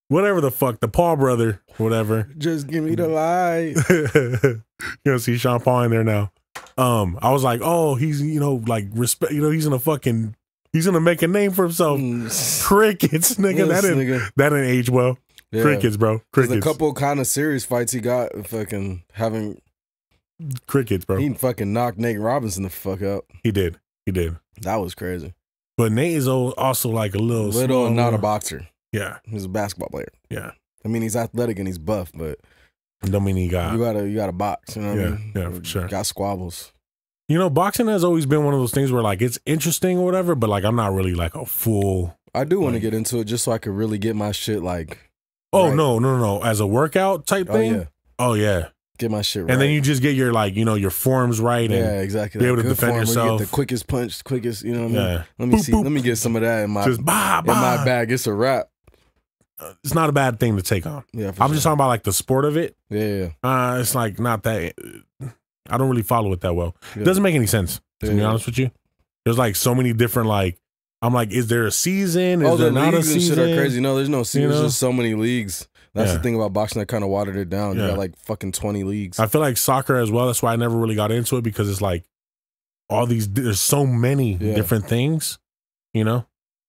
Whatever the fuck, the Paul brother, whatever. Just give me the light. You know, see Sean Paul in there now. I was like, oh, he's, you know, like respect, you know, he's gonna make a name for himself. Crickets, nigga. That didn't age well. Yeah. Crickets, bro. Crickets. A couple kind of serious fights he got fucking having. Crickets, bro. He fucking knocked Nate Robinson the fuck out. He did. That was crazy. But Nate is also like a little not a boxer. Yeah. He's a basketball player. Yeah. I mean, he's athletic and he's buff, but don't mean he got you gotta box, you know what I mean? Yeah, for sure. Got squabbles. You know, boxing has always been one of those things where like it's interesting or whatever, but like I'm not really like a full. I do want to get into it just so I could really get my shit like. Oh right. No! As a workout type thing. Oh yeah. Get my shit right, and then you just get your like your forms right. And exactly. Be able to defend yourself. Get the quickest punch, quickest. You know what I mean? Let me see. Let me get some of that in my my bag. It's a wrap. It's not a bad thing to take on. Yeah, I'm just talking about like the sport of it. Yeah. It's like not that. I don't really follow it that well. It doesn't make any sense, to be honest with you. There's like so many different like, I'm like, is there a season? Is there not a season? Shit are crazy. No, there's no season. There's just so many leagues. That's the thing about boxing that kind of watered it down. You got like fucking 20 leagues. I feel like soccer as well. That's why I never really got into it because it's like all these, there's so many different things, you know?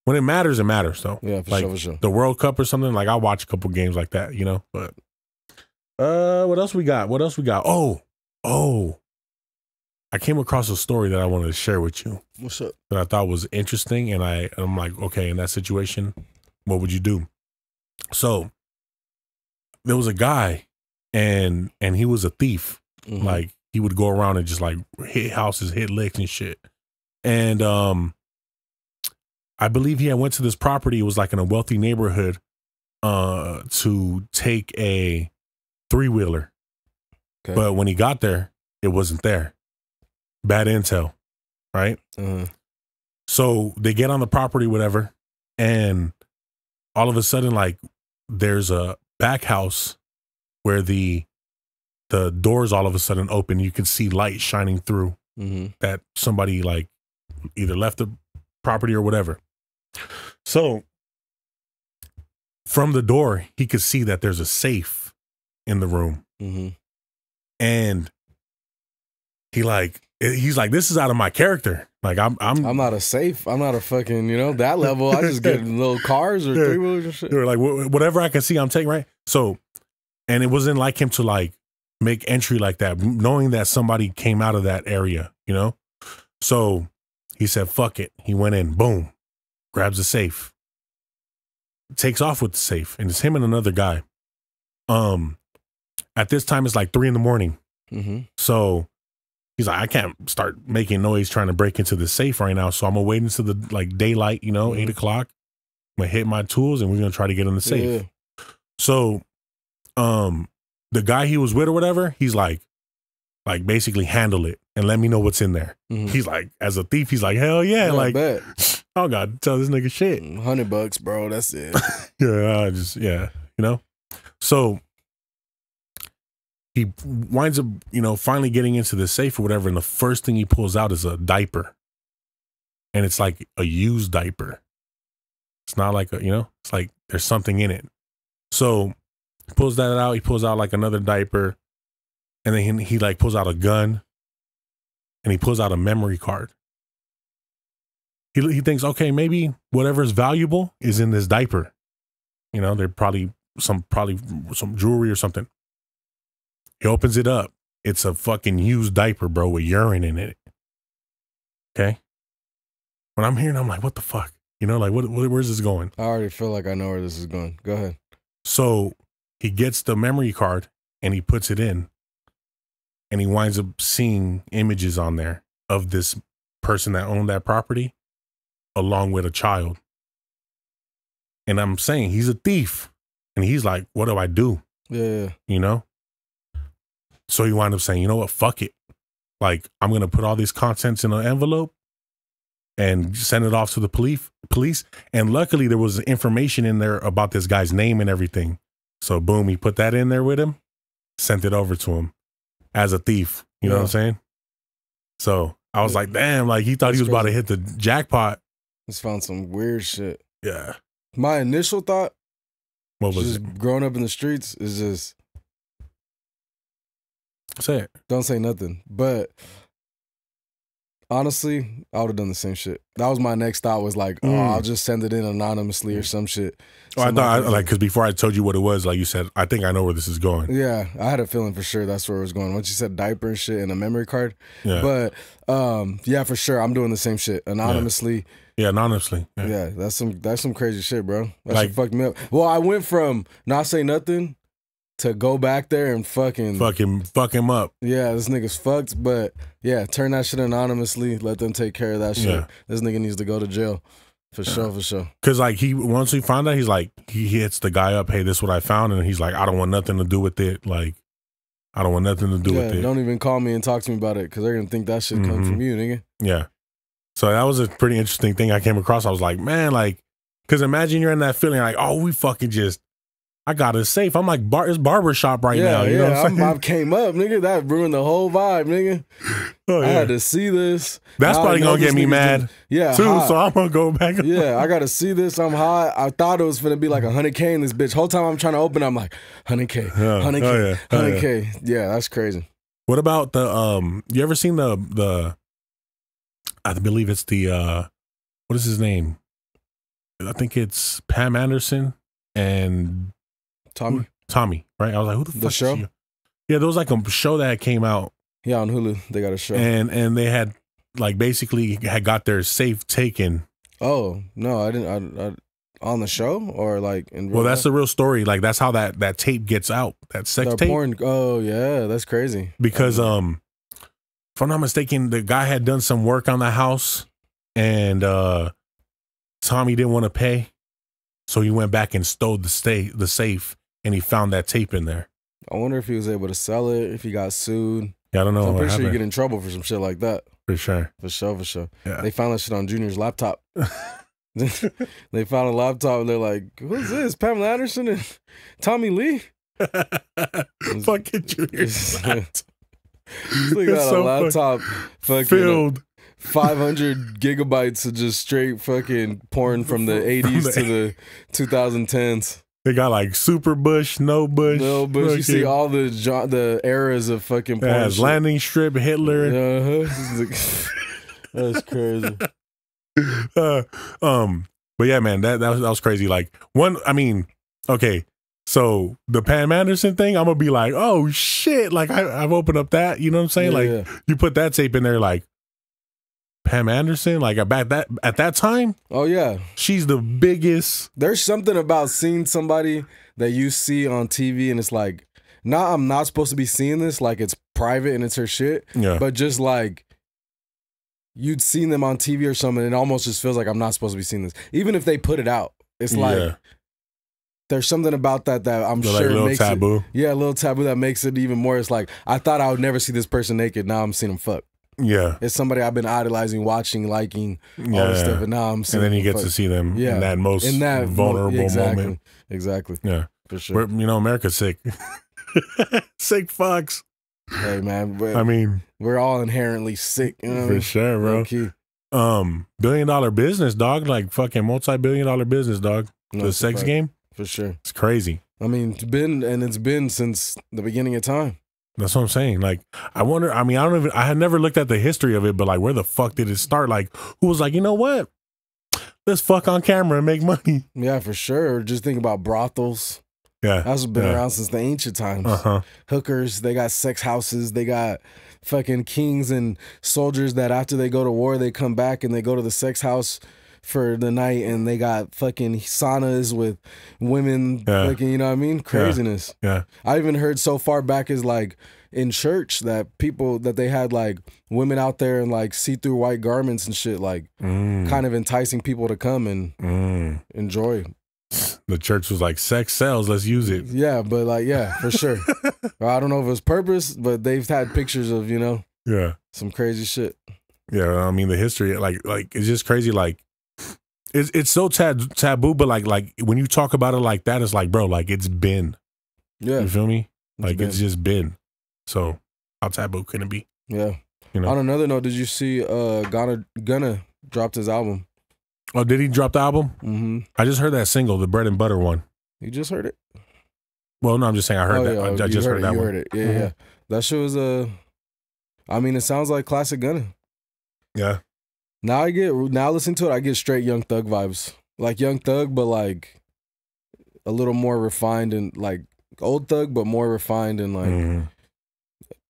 When it matters though. Yeah, for like sure, for sure. The World Cup or something, like I'll watch a couple games like that, you know? But what else we got? Oh. I came across a story that I wanted to share with you. What's up? That I thought was interesting, and I'm like, okay, in that situation, what would you do? So there was a guy, and he was a thief. Mm-hmm. Like he would go around and just like hit houses, hit licks and shit. And I believe he had went to this property. It was like in a wealthy neighborhood to take a 3-wheeler. Okay. But when he got there, it wasn't there. Bad intel, right? So they get on the property, whatever, and all of a sudden, like, there's a back house where the doors all of a sudden open. You can see light shining through. That somebody like either left the property or whatever. So from the door, he could see that there's a safe in the room, and he's like, this is out of my character. Like I'm not a safe. I'm not a fucking, that level. I just get little cars or 3-wheelers and shit. They're like, whatever I can see, I'm taking, right? So, and it wasn't like him to like make entry like that, knowing that somebody came out of that area, So he said, fuck it. He went in, boom, grabs the safe, takes off with the safe, and it's him and another guy. At this time, it's like 3 a.m. So he's like, I can't start making noise trying to break into the safe right now. So I'm gonna wait until the like daylight, 8 o'clock. I'm gonna hit my tools and we're gonna try to get in the safe. Yeah. So, the guy he was with or whatever, he's like basically handle it and let me know what's in there. He's like, as a thief, he's like, hell yeah, like, I don't got to tell this nigga shit. $100, bro. That's it. Yeah, you know? So he winds up, you know, finally getting into the safe or whatever, and the first thing he pulls out is a diaper. And it's like a used diaper. It's not like a, you know, it's like there's something in it. So he pulls that out. He pulls out like another diaper. And then he like pulls out a gun. And he pulls out a memory card. He thinks, okay, maybe whatever's valuable is in this diaper. You know, there's probably some jewelry or something. He opens it up. It's a fucking used diaper, bro, with urine in it. Okay. When I'm hearing, I'm like, what the fuck? You know, like, where's this going? I already feel like I know where this is going. Go ahead. So he gets the memory card and he puts it in. And he winds up seeing images on there of this person that owned that property along with a child. And I'm saying he's a thief. And he's like, what do I do? Yeah. You know? So he wound up saying, you know what? Fuck it. Like, I'm going to put all these contents in an envelope and send it off to the police. And luckily there was information in there about this guy's name and everything. So boom, he put that in there with him, sent it over to him as a thief. You know what I'm saying? So I was like, damn, like he thought he was about to hit the jackpot. Just found some weird shit. Yeah. My initial thought, what was just it? Growing up in the streets is just, say it. Don't say nothing. But honestly, I would have done the same shit. That was my next thought, was like, oh, I'll just send it in anonymously or some shit. Oh, I thought, like, because before I told you what it was, like you said, I think I know where this is going. Yeah, I had a feeling for sure that's where it was going. Once you said diaper and shit and a memory card. Yeah. But yeah, for sure, I'm doing the same shit anonymously. Yeah, anonymously. Yeah, that's some crazy shit, bro. That shit fucked me up. Well, I went from not say nothing to go back there and fuck him up. Yeah, this nigga's fucked. But yeah, turn that shit anonymously. Let them take care of that shit. Yeah. This nigga needs to go to jail. For sure. Because like once he found out, he's like, he hits the guy up, hey, this is what I found. And he's like, I don't want nothing to do with it. Like, I don't want nothing to do with it. Don't even call me and talk to me about it, because they're going to think that shit comes from you, nigga. Yeah. So that was a pretty interesting thing I came across. I was like, man, like, because imagine you're in that feeling like, oh, we fucking just, I got it safe. I'm like, it's barbershop right now. You know what I'm saying? I came up, nigga. That ruined the whole vibe, nigga. Oh, yeah. I had to see this. That's probably going to get me mad. Too. Hot. So I'm going to go back. Yeah, I got to see this. I'm hot. I thought it was going to be like 100K in this bitch. Whole time I'm trying to open, I'm like, 100K, 100K, 100K. Yeah, that's crazy. What about the, you ever seen the, I believe it's the, what is his name? I think it's Pam Anderson and Tommy, right? I was like, who the fuck? The show? Yeah, there was like a show that came out. Yeah, on Hulu, they got a show. And they had like basically had got their safe taken. Oh, no, I didn't. I on the show or like in real that's the real story. Like that's how that tape gets out. That sex tape. Porn. Oh yeah, that's crazy. Because if I'm not mistaken, the guy had done some work on the house and Tommy didn't want to pay. So he went back and stole the safe and he found that tape in there. I wonder if he was able to sell it, if he got sued. Yeah, I don't know. I'm pretty sure you get in trouble for some shit like that. For sure. For sure. Yeah. They found that shit on Junior's laptop. They found a laptop and they're like, who's this? Pamela Anderson and Tommy Lee? Fucking Junior's laptop. They got a laptop fucking filled 500 gigabytes of just straight fucking porn from the 80s to the 2010s. They got like super bush, no bush. You see all the eras of fucking porn. Yeah, landing strip, Hitler. That's crazy. But yeah, man, that was crazy. Like okay. So the Pam Anderson thing, I'm gonna be like, oh shit! Like I've opened up that, you know what I'm saying? You put that tape in there, like Pam Anderson, like at that time. Oh yeah, she's the biggest. There's something about seeing somebody that you see on TV, and it's like, I'm not supposed to be seeing this. Like it's private and it's her shit. Yeah, but just like you'd seen them on TV or something, it almost just feels like I'm not supposed to be seeing this, even if they put it out. It's like. There's something about that I'm sure like a little makes taboo. A little taboo that makes it even more. It's like, I thought I would never see this person naked. Now I'm seeing them fuck. Yeah. It's somebody I've been idolizing, watching, liking, all this stuff. And now I'm seeing. And then you get to see them in that most vulnerable moment. Exactly. Yeah. For sure. America's sick. Sick fucks. Hey, man. I mean, we're all inherently sick. You know for sure, bro. Key. $1 billion business, dog. Like fucking multi-billion-dollar business, dog. No, the sex game. For sure. It's crazy. I mean, it's been since the beginning of time. That's what I'm saying. Like, I wonder, I mean, I had never looked at the history of it, but like, where the fuck did it start? Like, who was like, you know what? Let's fuck on camera and make money. Yeah, for sure. Just think about brothels. Yeah. That's been around since the ancient times. Hookers, they got sex houses, they got fucking kings and soldiers that after they go to war, they come back and they go to the sex house for the night, and they got fucking saunas with women, fucking, you know what I mean? Craziness. Yeah. I even heard so far back as like in church that they had like women out there in like see-through white garments and shit, like kind of enticing people to come and enjoy. The church was like, sex sells, let's use it. Yeah, but like, yeah, for sure. I don't know if it was purpose, but they've had pictures of, you know, some crazy shit. Yeah, I mean, the history, like it's just crazy. Like, it's so taboo, but like when you talk about it like that, it's like, bro, like it's been. Yeah. You feel me? Like it's just been. So how taboo can it be? Yeah. You know? On another note, did you see Gunna dropped his album? Oh, did he drop the album? Mm-hmm. I just heard that single, the Bread and Butter one. You just heard it? Well, no, I'm just saying I heard that. Yeah, I just heard that one. You one. heard it. Yeah, yeah. That shit was I mean, it sounds like classic Gunna. Yeah. Now listening to it, I get straight Young Thug vibes. Like Young Thug, but like a little more refined, and like old Thug, but more refined and like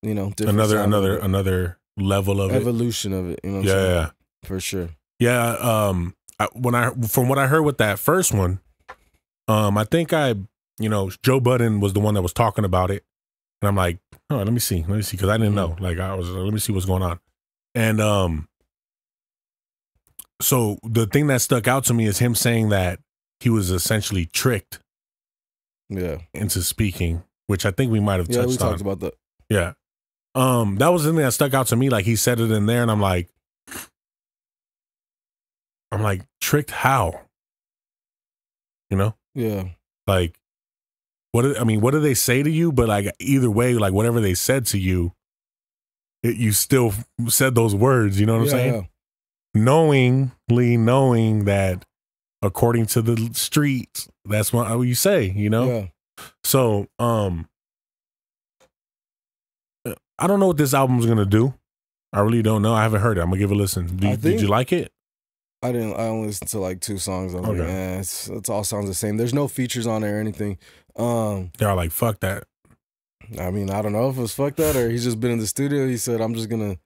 you know, different another level of evolution of it. You know what I'm saying? Yeah, for sure. Yeah. From what I heard with that first one, I think Joe Budden was the one that was talking about it, and I'm like, oh, let me see, because I didn't know. Like I was, let me see what's going on, and so the thing that stuck out to me is him saying that he was essentially tricked, into speaking, which I think we might have touched on. Yeah, we talked about that. Yeah, that was the thing that stuck out to me. Like he said it in there, and I'm like, tricked how? You know? Yeah. Like, what do they say to you? But like either way, like whatever they said to you, you still said those words. You know what I'm saying? Yeah. Knowing that according to the streets, that's what you say. You know? Yeah. So, I don't know what this album's gonna do. I really don't know. I haven't heard it. I'm gonna give it a listen. Did you like it? I only listened to like 2 songs. I was like, it all sounds the same. There's no features on there or anything. They're like, fuck that. I mean, I don't know if it was fuck that or he's just been in the studio. He said, I'm just gonna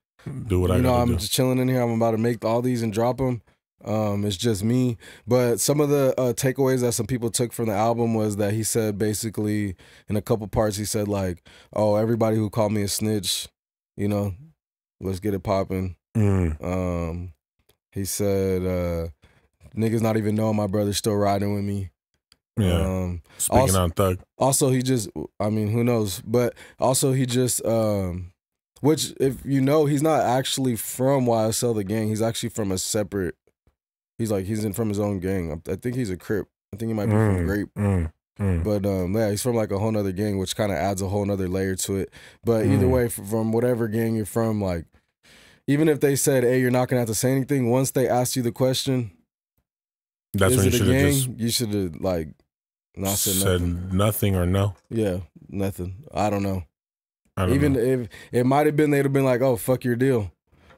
do what I gotta do. I'm just chilling in here. I'm about to make all these and drop them. It's just me. But some of the takeaways that some people took from the album was that he said basically in a couple parts, he said like, oh, everybody who called me a snitch, you know, let's get it popping. He said, niggas not even knowing my brother's still riding with me. Yeah. Speaking on Thug. Also, he just, I mean, who knows? But also he just, which if you know, he's not actually from YSL the gang. He's actually from a separate, he's from his own gang. I think he's a Crip. I think he might be from Grape. But yeah, he's from like a whole nother gang, which kind of adds a whole nother layer to it. But either way, from whatever gang you're from, like, even if they said, hey, you're not going to have to say anything, once they ask you the question, that's when you should have like not said nothing or no. Yeah, nothing. I don't know. Even if it might have been, they'd have been like, oh, fuck your deal.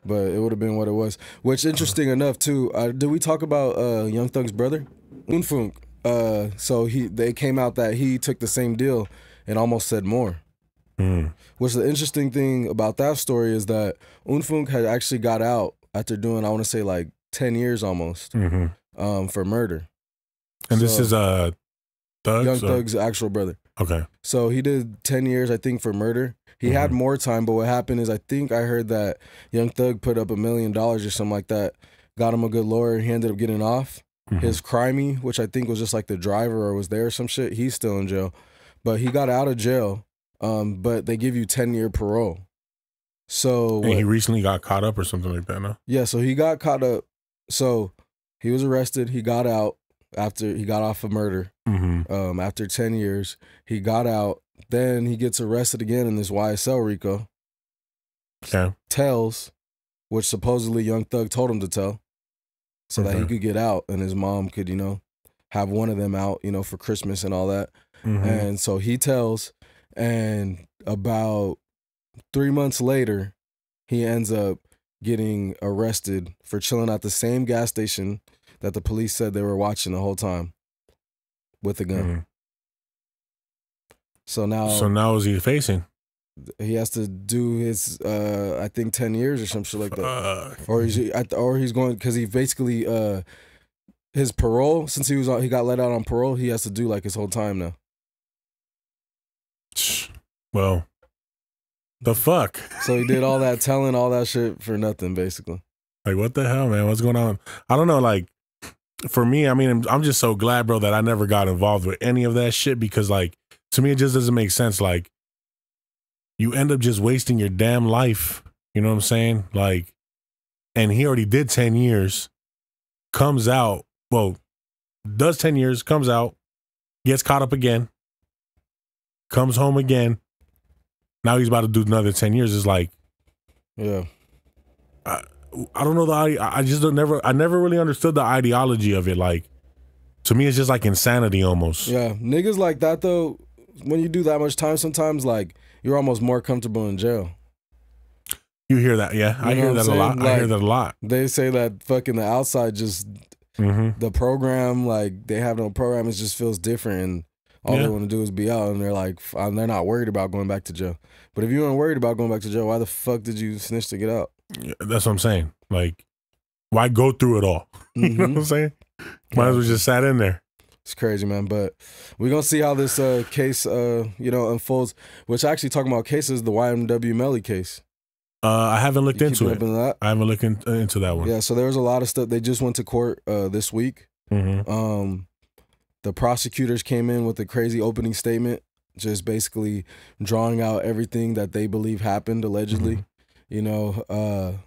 But it would have been what it was. Which, interesting enough, too, did we talk about Young Thug's brother? Unfunk. So they came out that he took the same deal and almost said more. Which the interesting thing about that story is that Unfunk had actually got out after doing, I want to say like 10 years almost for murder. And so, this is Young Thug's actual brother. Okay. So he did 10 years, I think, for murder. He had more time, but what happened is I think I heard that Young Thug put up $1 million or something like that, got him a good lawyer, he ended up getting off. His crimey, which I think was just like the driver or was there or some shit, he's still in jail. But he got out of jail, but they give you 10-year parole. So and he recently got caught up or something like that, no? Yeah, so he got caught up. So he was arrested. He got out after he got off of murder. After 10 years, he got out. Then he gets arrested again in this YSL RICO. Okay. Tells, which supposedly Young Thug told him to tell, so that he could get out and his mom could, you know, have one of them out, you know, for Christmas and all that. And so he tells, and about 3 months later, he ends up getting arrested for chilling at the same gas station that the police said they were watching the whole time with a gun. So now is he facing? He has to do his I think 10 years or some shit like that. Or he's going, because he basically his parole, since he got let out on parole, he has to do like his whole time now. Well, the fuck. So he did all that telling, all that shit for nothing, basically. Like, what the hell, man? What's going on? I don't know. Like, for me, I mean, I'm just so glad, bro, that I never got involved with any of that shit, because, like, to me, it just doesn't make sense. Like, you end up just wasting your damn life. You know what I'm saying? Like, and he already did 10 years, comes out, well, does 10 years, comes out, gets caught up again, comes home again. Now he's about to do another 10 years. It's like, yeah. I don't know I never really understood the ideology of it. Like, to me, it's just like insanity almost. Yeah, niggas like that though, when you do that much time, sometimes like you're almost more comfortable in jail. You hear that? Yeah, I hear that a lot. I hear that a lot. They say that fucking the outside just the program, like they have no program, it just feels different, and all they want to do is be out, and they're like, they're not worried about going back to jail. But if you weren't worried about going back to jail, why the fuck did you snitch to get out? Yeah, that's what I'm saying. Like, why go through it all? You know what I'm saying? Might as well just sat in there. It's crazy, man. But we're gonna see how this case you know, unfolds. Which, actually, talking about cases, the YNW Melly case. I haven't looked into it. I haven't looked into that one. Yeah, so there was a lot of stuff. They just went to court this week. The prosecutors came in with a crazy opening statement, just basically drawing out everything that they believe happened, allegedly. You know,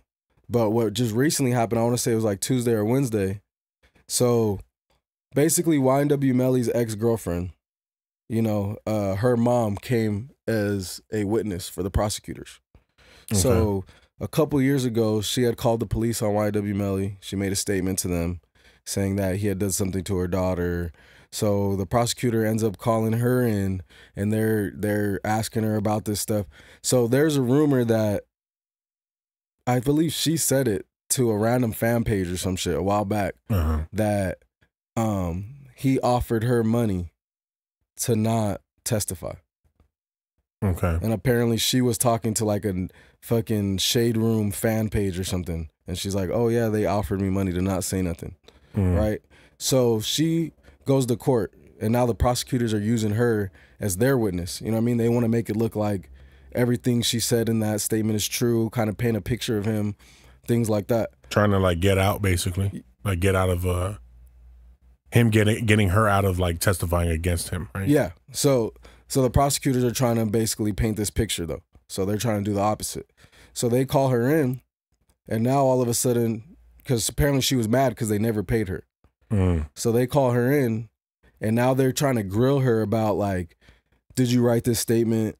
but what just recently happened, I want to say it was like Tuesday or Wednesday. So basically, YNW Melly's ex-girlfriend, you know, her mom came as a witness for the prosecutors. Okay. So a couple years ago, she had called the police on YNW Melly. She made a statement to them saying that he had done something to her daughter. So the prosecutor ends up calling her in, and they're asking her about this stuff. So there's a rumor that, I believe she said it to a random fan page or some shit a while back, that he offered her money to not testify. Okay. And apparently she was talking to like a fucking Shade Room fan page or something. And she's like, oh yeah, they offered me money to not say nothing. Right? So she goes to court, and now the prosecutors are using her as their witness. You know what I mean? They want to make it look like everything she said in that statement is true, kind of paint a picture of him, things like that. Trying to like get out, basically. Like get out of him getting her out of like testifying against him, right? Yeah. So the prosecutors are trying to basically paint this picture though. So they're trying to do the opposite. So they call her in, and now all of a sudden, because apparently she was mad because they never paid her. So they call her in, and now they're trying to grill her about like, did you write this statement?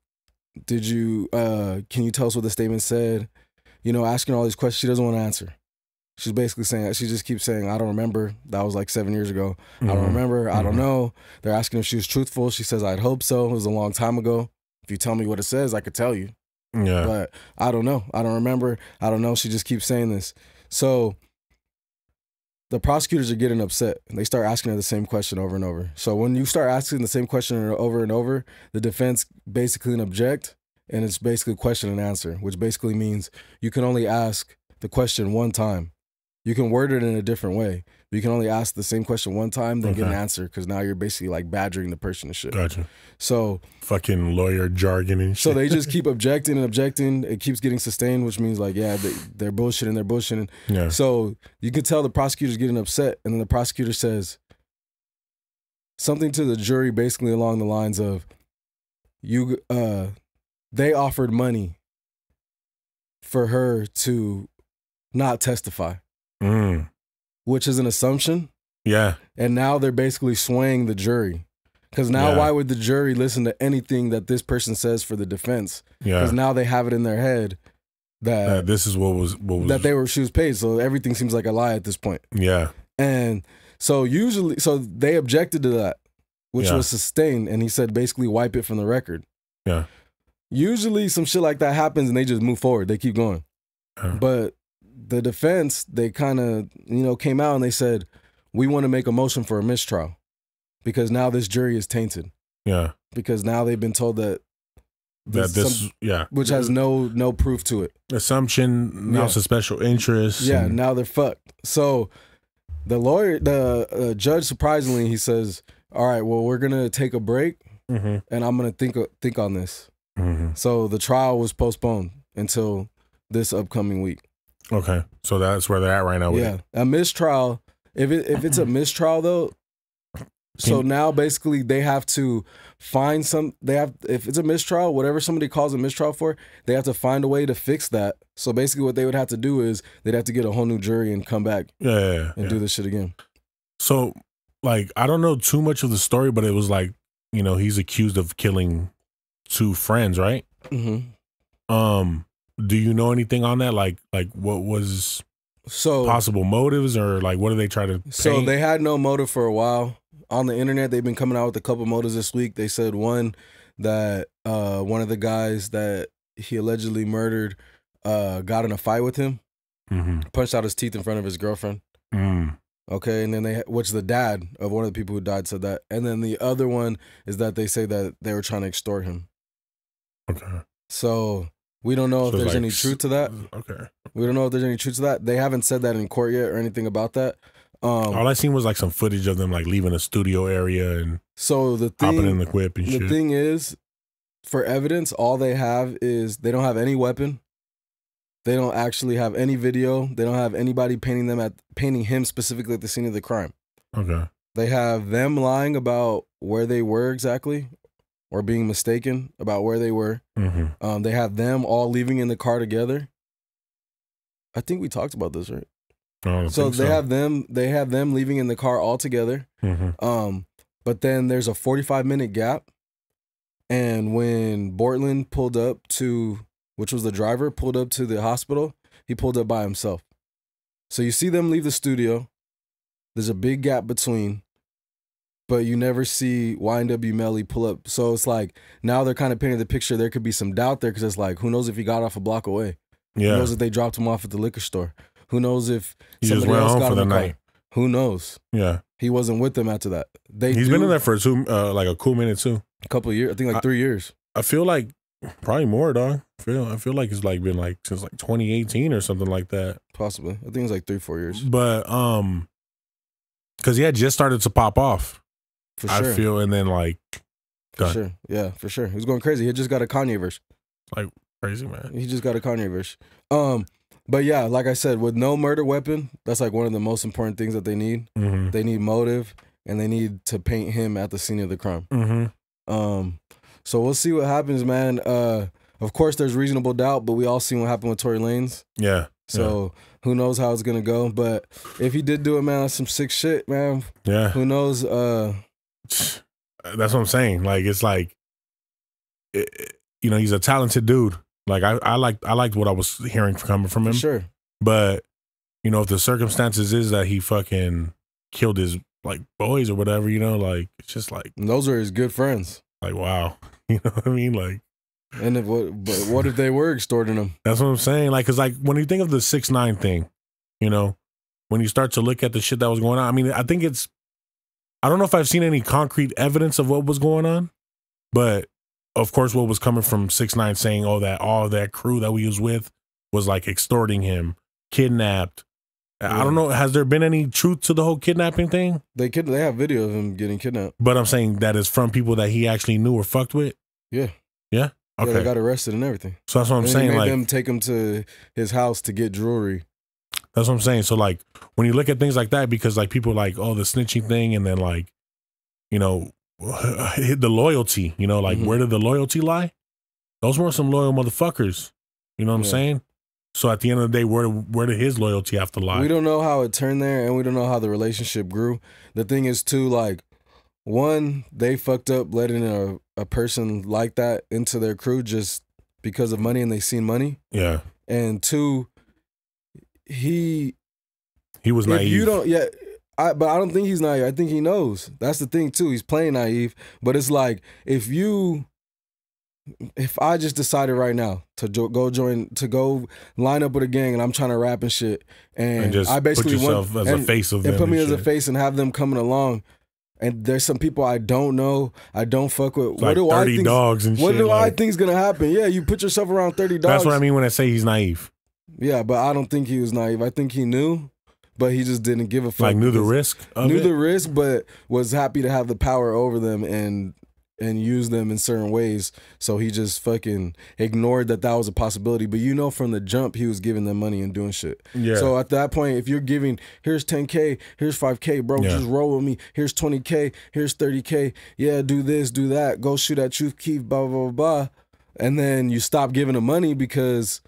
Did you, can you tell us what the statement said? You know, asking all these questions. She doesn't want to answer. She's basically saying, she just keeps saying, I don't remember. That was like 7 years ago. I don't remember. I don't know. They're asking if she was truthful. She says, I'd hope so. It was a long time ago. If you tell me what it says, I could tell you. Yeah. But I don't know. I don't remember. I don't know. She just keeps saying this. So the prosecutors are getting upset, and they start asking her the same question over and over. So when you start asking the same question over and over, the defense basically object, and it's basically question and answer, which basically means you can only ask the question one time. You can word it in a different way. But you can only ask the same question one time, then get an answer, because now you're basically like badgering the person and shit. Gotcha. So fucking lawyer jargon and shit. So they just keep objecting and objecting. It keeps getting sustained, which means like, yeah, they're bullshitting, they're bullshitting. Yeah. So you can tell the prosecutor's getting upset, and then the prosecutor says something to the jury basically along the lines of, they offered money for her to not testify, which is an assumption. Yeah. And now they're basically swaying the jury. Because now why would the jury listen to anything that this person says for the defense? Because now they have it in their head that this is what was that she was paid. So everything seems like a lie at this point. Yeah. And so they objected to that, which was sustained. And he said, basically wipe it from the record. Yeah. Usually some shit like that happens and they just move forward. They keep going. But the defense, they kind of, came out and they said, we want to make a motion for a mistrial because now this jury is tainted. Yeah. Because now they've been told that which has no proof to it. Assumption, now it's a special interest. Yeah, now they're fucked. So the judge, surprisingly, he says, all right, well, we're going to take a break and I'm going to think on this. So the trial was postponed until this upcoming week. Okay. So that's where they're at right now. Yeah. A mistrial, if it's a mistrial though, so now basically they have to find if it's a mistrial, whatever somebody calls a mistrial for, they have to find a way to fix that. So basically what they would have to do is they'd have to get a whole new jury and come back and do this shit again. So like, I don't know too much of the story, but it was like, he's accused of killing 2 friends, right? Do you know anything on that? Like what was possible motives, or like what do they try to paint? So they had no motive for a while. On the internet, they've been coming out with a couple motives this week. They said one that one of the guys that he allegedly murdered got in a fight with him, punched out his teeth in front of his girlfriend. Okay, and then which the dad of one of the people who died said that. And then the other one is that they say that they were trying to extort him. Okay. So we don't know if there's any truth to that. Okay. We don't know if there's any truth to that. They haven't said that in court yet or anything about that. All I seen was like some footage of them like leaving a studio area and hopping in the whip and shit. The thing is, for evidence, all they have is they don't have any weapon. They don't actually have any video. They don't have anybody painting him specifically at the scene of the crime. Okay. They have them lying about where they were exactly, or being mistaken about where they were. They have them all leaving in the car together. I think we talked about this, right? So they have them leaving in the car all together. But then there's a 45-minute gap. And when Bortland pulled up which was the driver, pulled up to the hospital, he pulled up by himself. So you see them leave the studio. There's a big gap between, but you never see YNW Melly pull up. So it's like, now they're kind of painting the picture. There could be some doubt there because it's like, who knows if he got off a block away? Yeah. Who knows if they dropped him off at the liquor store? Who knows if somebody just went else home got for the night? Who knows? Yeah, he wasn't with them after that. He's been in there for like a cool minute too. A couple of years, I think like 3 years. I feel like probably more, dog. I feel like it's like been like since like 2018 or something like that. Possibly, I think it's like 3-4 years. But because he had just started to pop off. For sure, I feel, and then like for sure, yeah, for sure, he was going crazy. He had just got a Kanye verse. Like crazy, man. He just got a Kanye verse. But yeah, like I said, with no murder weapon, that's like one of the most important things that they need. They need motive, and they need to paint him at the scene of the crime. So we'll see what happens, man. Of course, there's reasonable doubt, but we all seen what happened with Tory Lanez. Yeah. So who knows how it's gonna go? But if he did do it, man, that's some sick shit, man. Yeah. Who knows? That's what I'm saying. Like it's like, he's a talented dude. Like I liked what I was hearing coming from him. Sure. But if the circumstances is that he fucking killed his like boys or whatever, like it's just like, and those are his good friends. Like wow, you know what I mean? Like, and what if they were extorting him? That's what I'm saying. Like, cause like when you think of the 6ix9ine thing, when you start to look at the shit that was going on, I mean, I don't know if I've seen any concrete evidence of what was going on, but of course, what was coming from 6ix9ine saying, that all that crew that we was with was like extorting him, kidnapped. Yeah. I don't know. Has there been any truth to the whole kidnapping thing? They have video of him getting kidnapped. But I'm saying that is from people that he actually knew or fucked with. Yeah. Yeah. Okay. Yeah, they got arrested and everything. So that's what I'm saying. They made them take him to his house to get jewelry. That's what I'm saying. So like when you look at things like that, because like people like, the snitching thing, and then like, the loyalty, like where did the loyalty lie? Those weren't some loyal motherfuckers. You know what I'm saying? So at the end of the day, where did his loyalty have to lie? We don't know how it turned there, and we don't know how the relationship grew. The thing is, too, like, one, they fucked up letting a person like that into their crew just because of money, and they seen money. Yeah. And two, he was naive. You don't, yeah. But I don't think he's naive. I think he knows. That's the thing too. He's playing naive. But it's like if I just decided right now to go line up with a gang, and I'm trying to rap and shit, and just I basically put yourself as a face of them, and put me as shit. a face, and have them coming along. And there's some people I don't know, I don't fuck with. Like 30 dogs and shit. What do I think's gonna happen? Yeah, you put yourself around 30 dogs. That's what I mean when I say he's naive. Yeah, but I don't think he was naive. I think he knew, but he just didn't give a fuck. Like knew the risk of it? The risk, but was happy to have the power over them and use them in certain ways. So he just fucking ignored that was a possibility. But you know from the jump, he was giving them money and doing shit. Yeah. So at that point, if you're giving, here's 10K, here's 5K, bro, just roll with me. Here's 20K, here's 30K. Yeah, do this, do that. Go shoot at Truth Keith, blah, blah, blah, blah. And then you stop giving them money because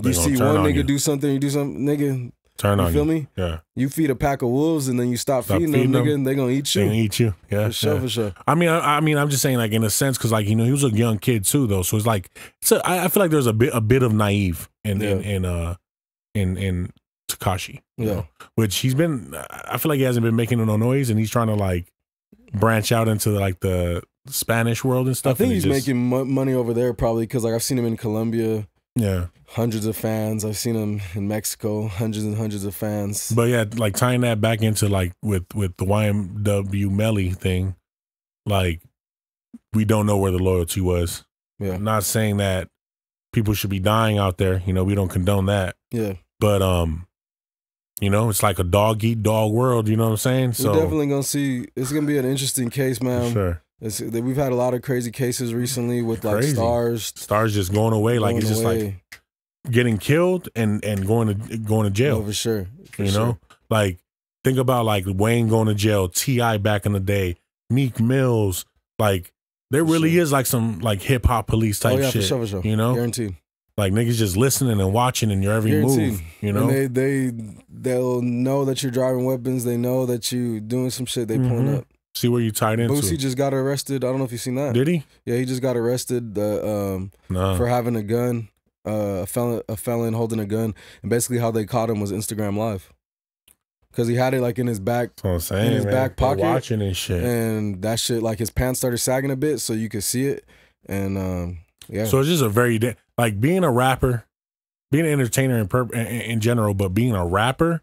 you see one nigga do something, you do something, nigga. You feel me? Yeah. You feed a pack of wolves and then you stop feeding them, nigga, and they gonna eat you. They gonna eat you. Yeah. For sure, for sure. I mean, I'm just saying, like, in a sense, because, like, you know, he was a young kid too, though. So it's like, I feel like there's a bit of naive in Tekashi. Yeah. Know? Which he's been. I feel like he hasn't been making no noise, and he's trying to like branch out into like the Spanish world and stuff. I think he's making money over there probably because like I've seen him in Colombia. Yeah. Hundreds of fans. I've seen him in Mexico. Hundreds and hundreds of fans. But yeah, like tying that back into like with the YMW Melly thing, like we don't know where the loyalty was. Yeah. I'm not saying that people should be dying out there. You know, we don't condone that. Yeah. But you know, it's like a dog eat dog world. You know what I'm saying? So we're definitely gonna see. It's gonna be an interesting case, man. For sure. We've had a lot of crazy cases recently with like stars just going away. Like it's just like getting killed and going to jail. Oh, for sure. You know, like think about like Wayne going to jail, T.I. back in the day, Meek Mills. Like there really is like some like hip hop police type shit. For sure. You know, guaranteed. Like niggas just listening and watching in your every move. You know, and they'll know that you're driving weapons. They know that you doing some shit. They pulling up. See where you tied into. Boosie just got arrested. I don't know if you've seen that. Did he? Yeah, he just got arrested for having a gun. A felon holding a gun, and basically how they caught him was Instagram Live, because he had it like in his back, back pocket, watching and shit, and that shit like his pants started sagging a bit, so you could see it, and yeah. So it's just a very like being a rapper, being an entertainer in general, but being a rapper,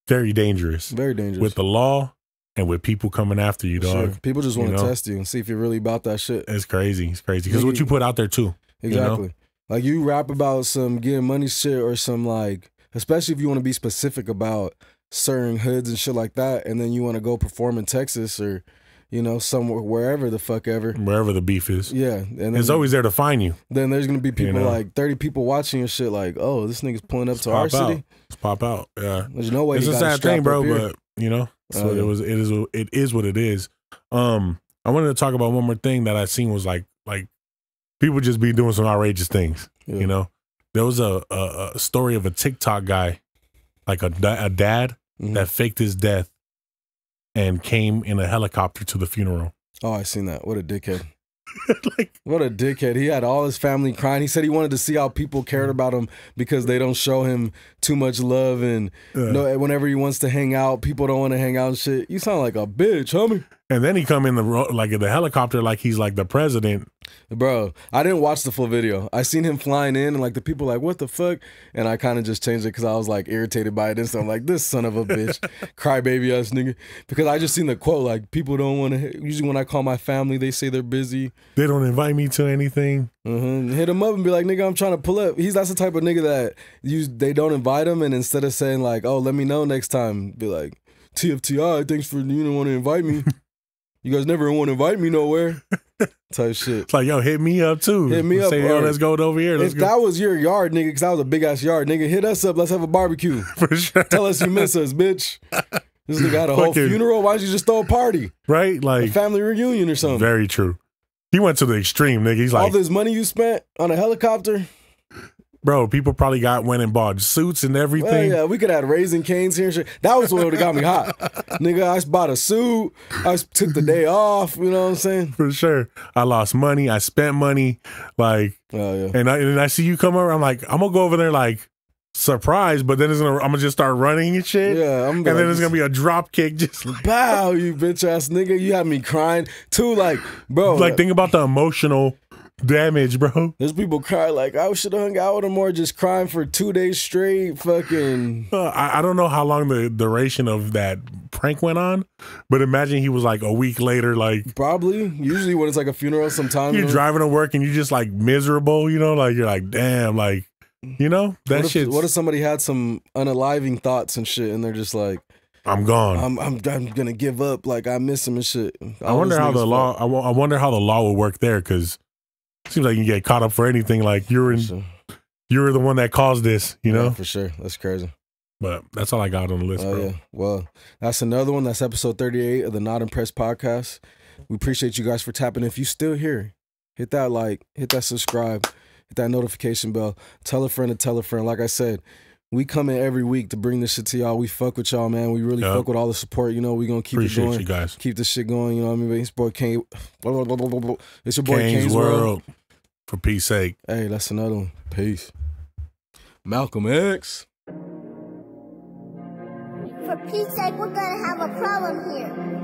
very dangerous, with the law. And with people coming after you, dog. Sure. People just want to test you and see if you're really about that shit. It's crazy. It's crazy. Because what you put out there, too. Exactly. You know? Like, you rap about some getting money shit or some, like, especially if you want to be specific about certain hoods and shit like that, and then you want to go perform in Texas or, you know, somewhere, wherever the fuck ever. Wherever the beef is. Yeah. And then, it's always there to find you. Then there's going to be people, like, 30 people watching your shit like, oh, this nigga's pulling up to our city. Let's pop out. Yeah. There's no way it's a sad thing, bro, but, you know. So it is what it is. I wanted to talk about one more thing that I seen was like people just be doing some outrageous things. Yeah. You know, there was a story of a TikTok guy, like a dad that faked his death and came in a helicopter to the funeral. Oh, I seen that. What a dickhead. What a dickhead. He had all his family crying. He said he wanted to see how people cared about him because they don't show him too much love, and whenever he wants to hang out, people don't want to hang out and shit. You sound like a bitch, homie. And then he come in the helicopter like he's like the president. Bro, I didn't watch the full video. I seen him flying in and like the people like, what the fuck? And I kind of just changed it because I was like irritated by it. And so I'm like, this son of a bitch, crybaby ass nigga. Because I just seen the quote like, people don't want to, usually when I call my family, they say they're busy. They don't invite me to anything. Hit him up and be like, nigga, I'm trying to pull up. That's the type of nigga that they don't invite him, and instead of saying like, oh, let me know next time, be like, TFTI, thanks for you don't want to invite me. You guys never want to invite me nowhere. Type shit. It's like, yo, hit me up too. Hit me up. Say, yo, let's go over here. If that was your yard, nigga, because that was a big ass yard, nigga, hit us up. Let's have a barbecue. For sure. Tell us you miss us, bitch. This nigga had a whole funeral. Why don't you just throw a party? Right? Like a family reunion or something. Very true. He went to the extreme, nigga. He's like, all this money you spent on a helicopter. Bro, people probably went and bought suits and everything. Well, yeah, we could have Raising Canes here and shit. That was what would have got me hot. Nigga, I bought a suit. I took the day off. You know what I'm saying? For sure. I lost money. I spent money. Like, and I see you come over. I'm like, I'm going to go over there like surprised, but then I'm going to just start running and shit. Yeah. And then it's going to be a drop kick. Just like, bow, you bitch ass nigga. You had me crying too. Like, bro. Like, think about the emotional damage, bro. There's people cry like, I should have hung out with him more, just crying for 2 days straight. Fucking. I don't know how long the duration of that prank went on, but imagine he was like a week later, like. Probably. Usually when it's like a funeral sometime. You're driving to work and you're just like miserable, you know, like you're like, damn, like, you know, that shit. What if somebody had some unaliving thoughts and shit and they're just like, I'm gone. I'm gonna give up. Like I miss him and shit. I wonder how the law. I wonder how the law would work there, because it seems like you can get caught up for anything. Like you're the one that caused this. You know, for sure. That's crazy. But that's all I got on the list, bro. Yeah. Well, that's another one. That's episode 38 of the Not Impressed podcast. We appreciate you guys for tapping. If you still here, hit that like, hit that subscribe, hit that notification bell. Tell a friend to tell a friend. Like I said, we come in every week to bring this shit to y'all. We fuck with y'all, man. We really fuck with all the support. You know, we gonna keep it going. Appreciate you guys. Keep this shit going. You know what I mean? It's your boy Kane. It's your boy Kane's World. For peace sake. Hey, that's another one. Peace. Malcolm X. For Pete's sake, we're gonna have a problem here.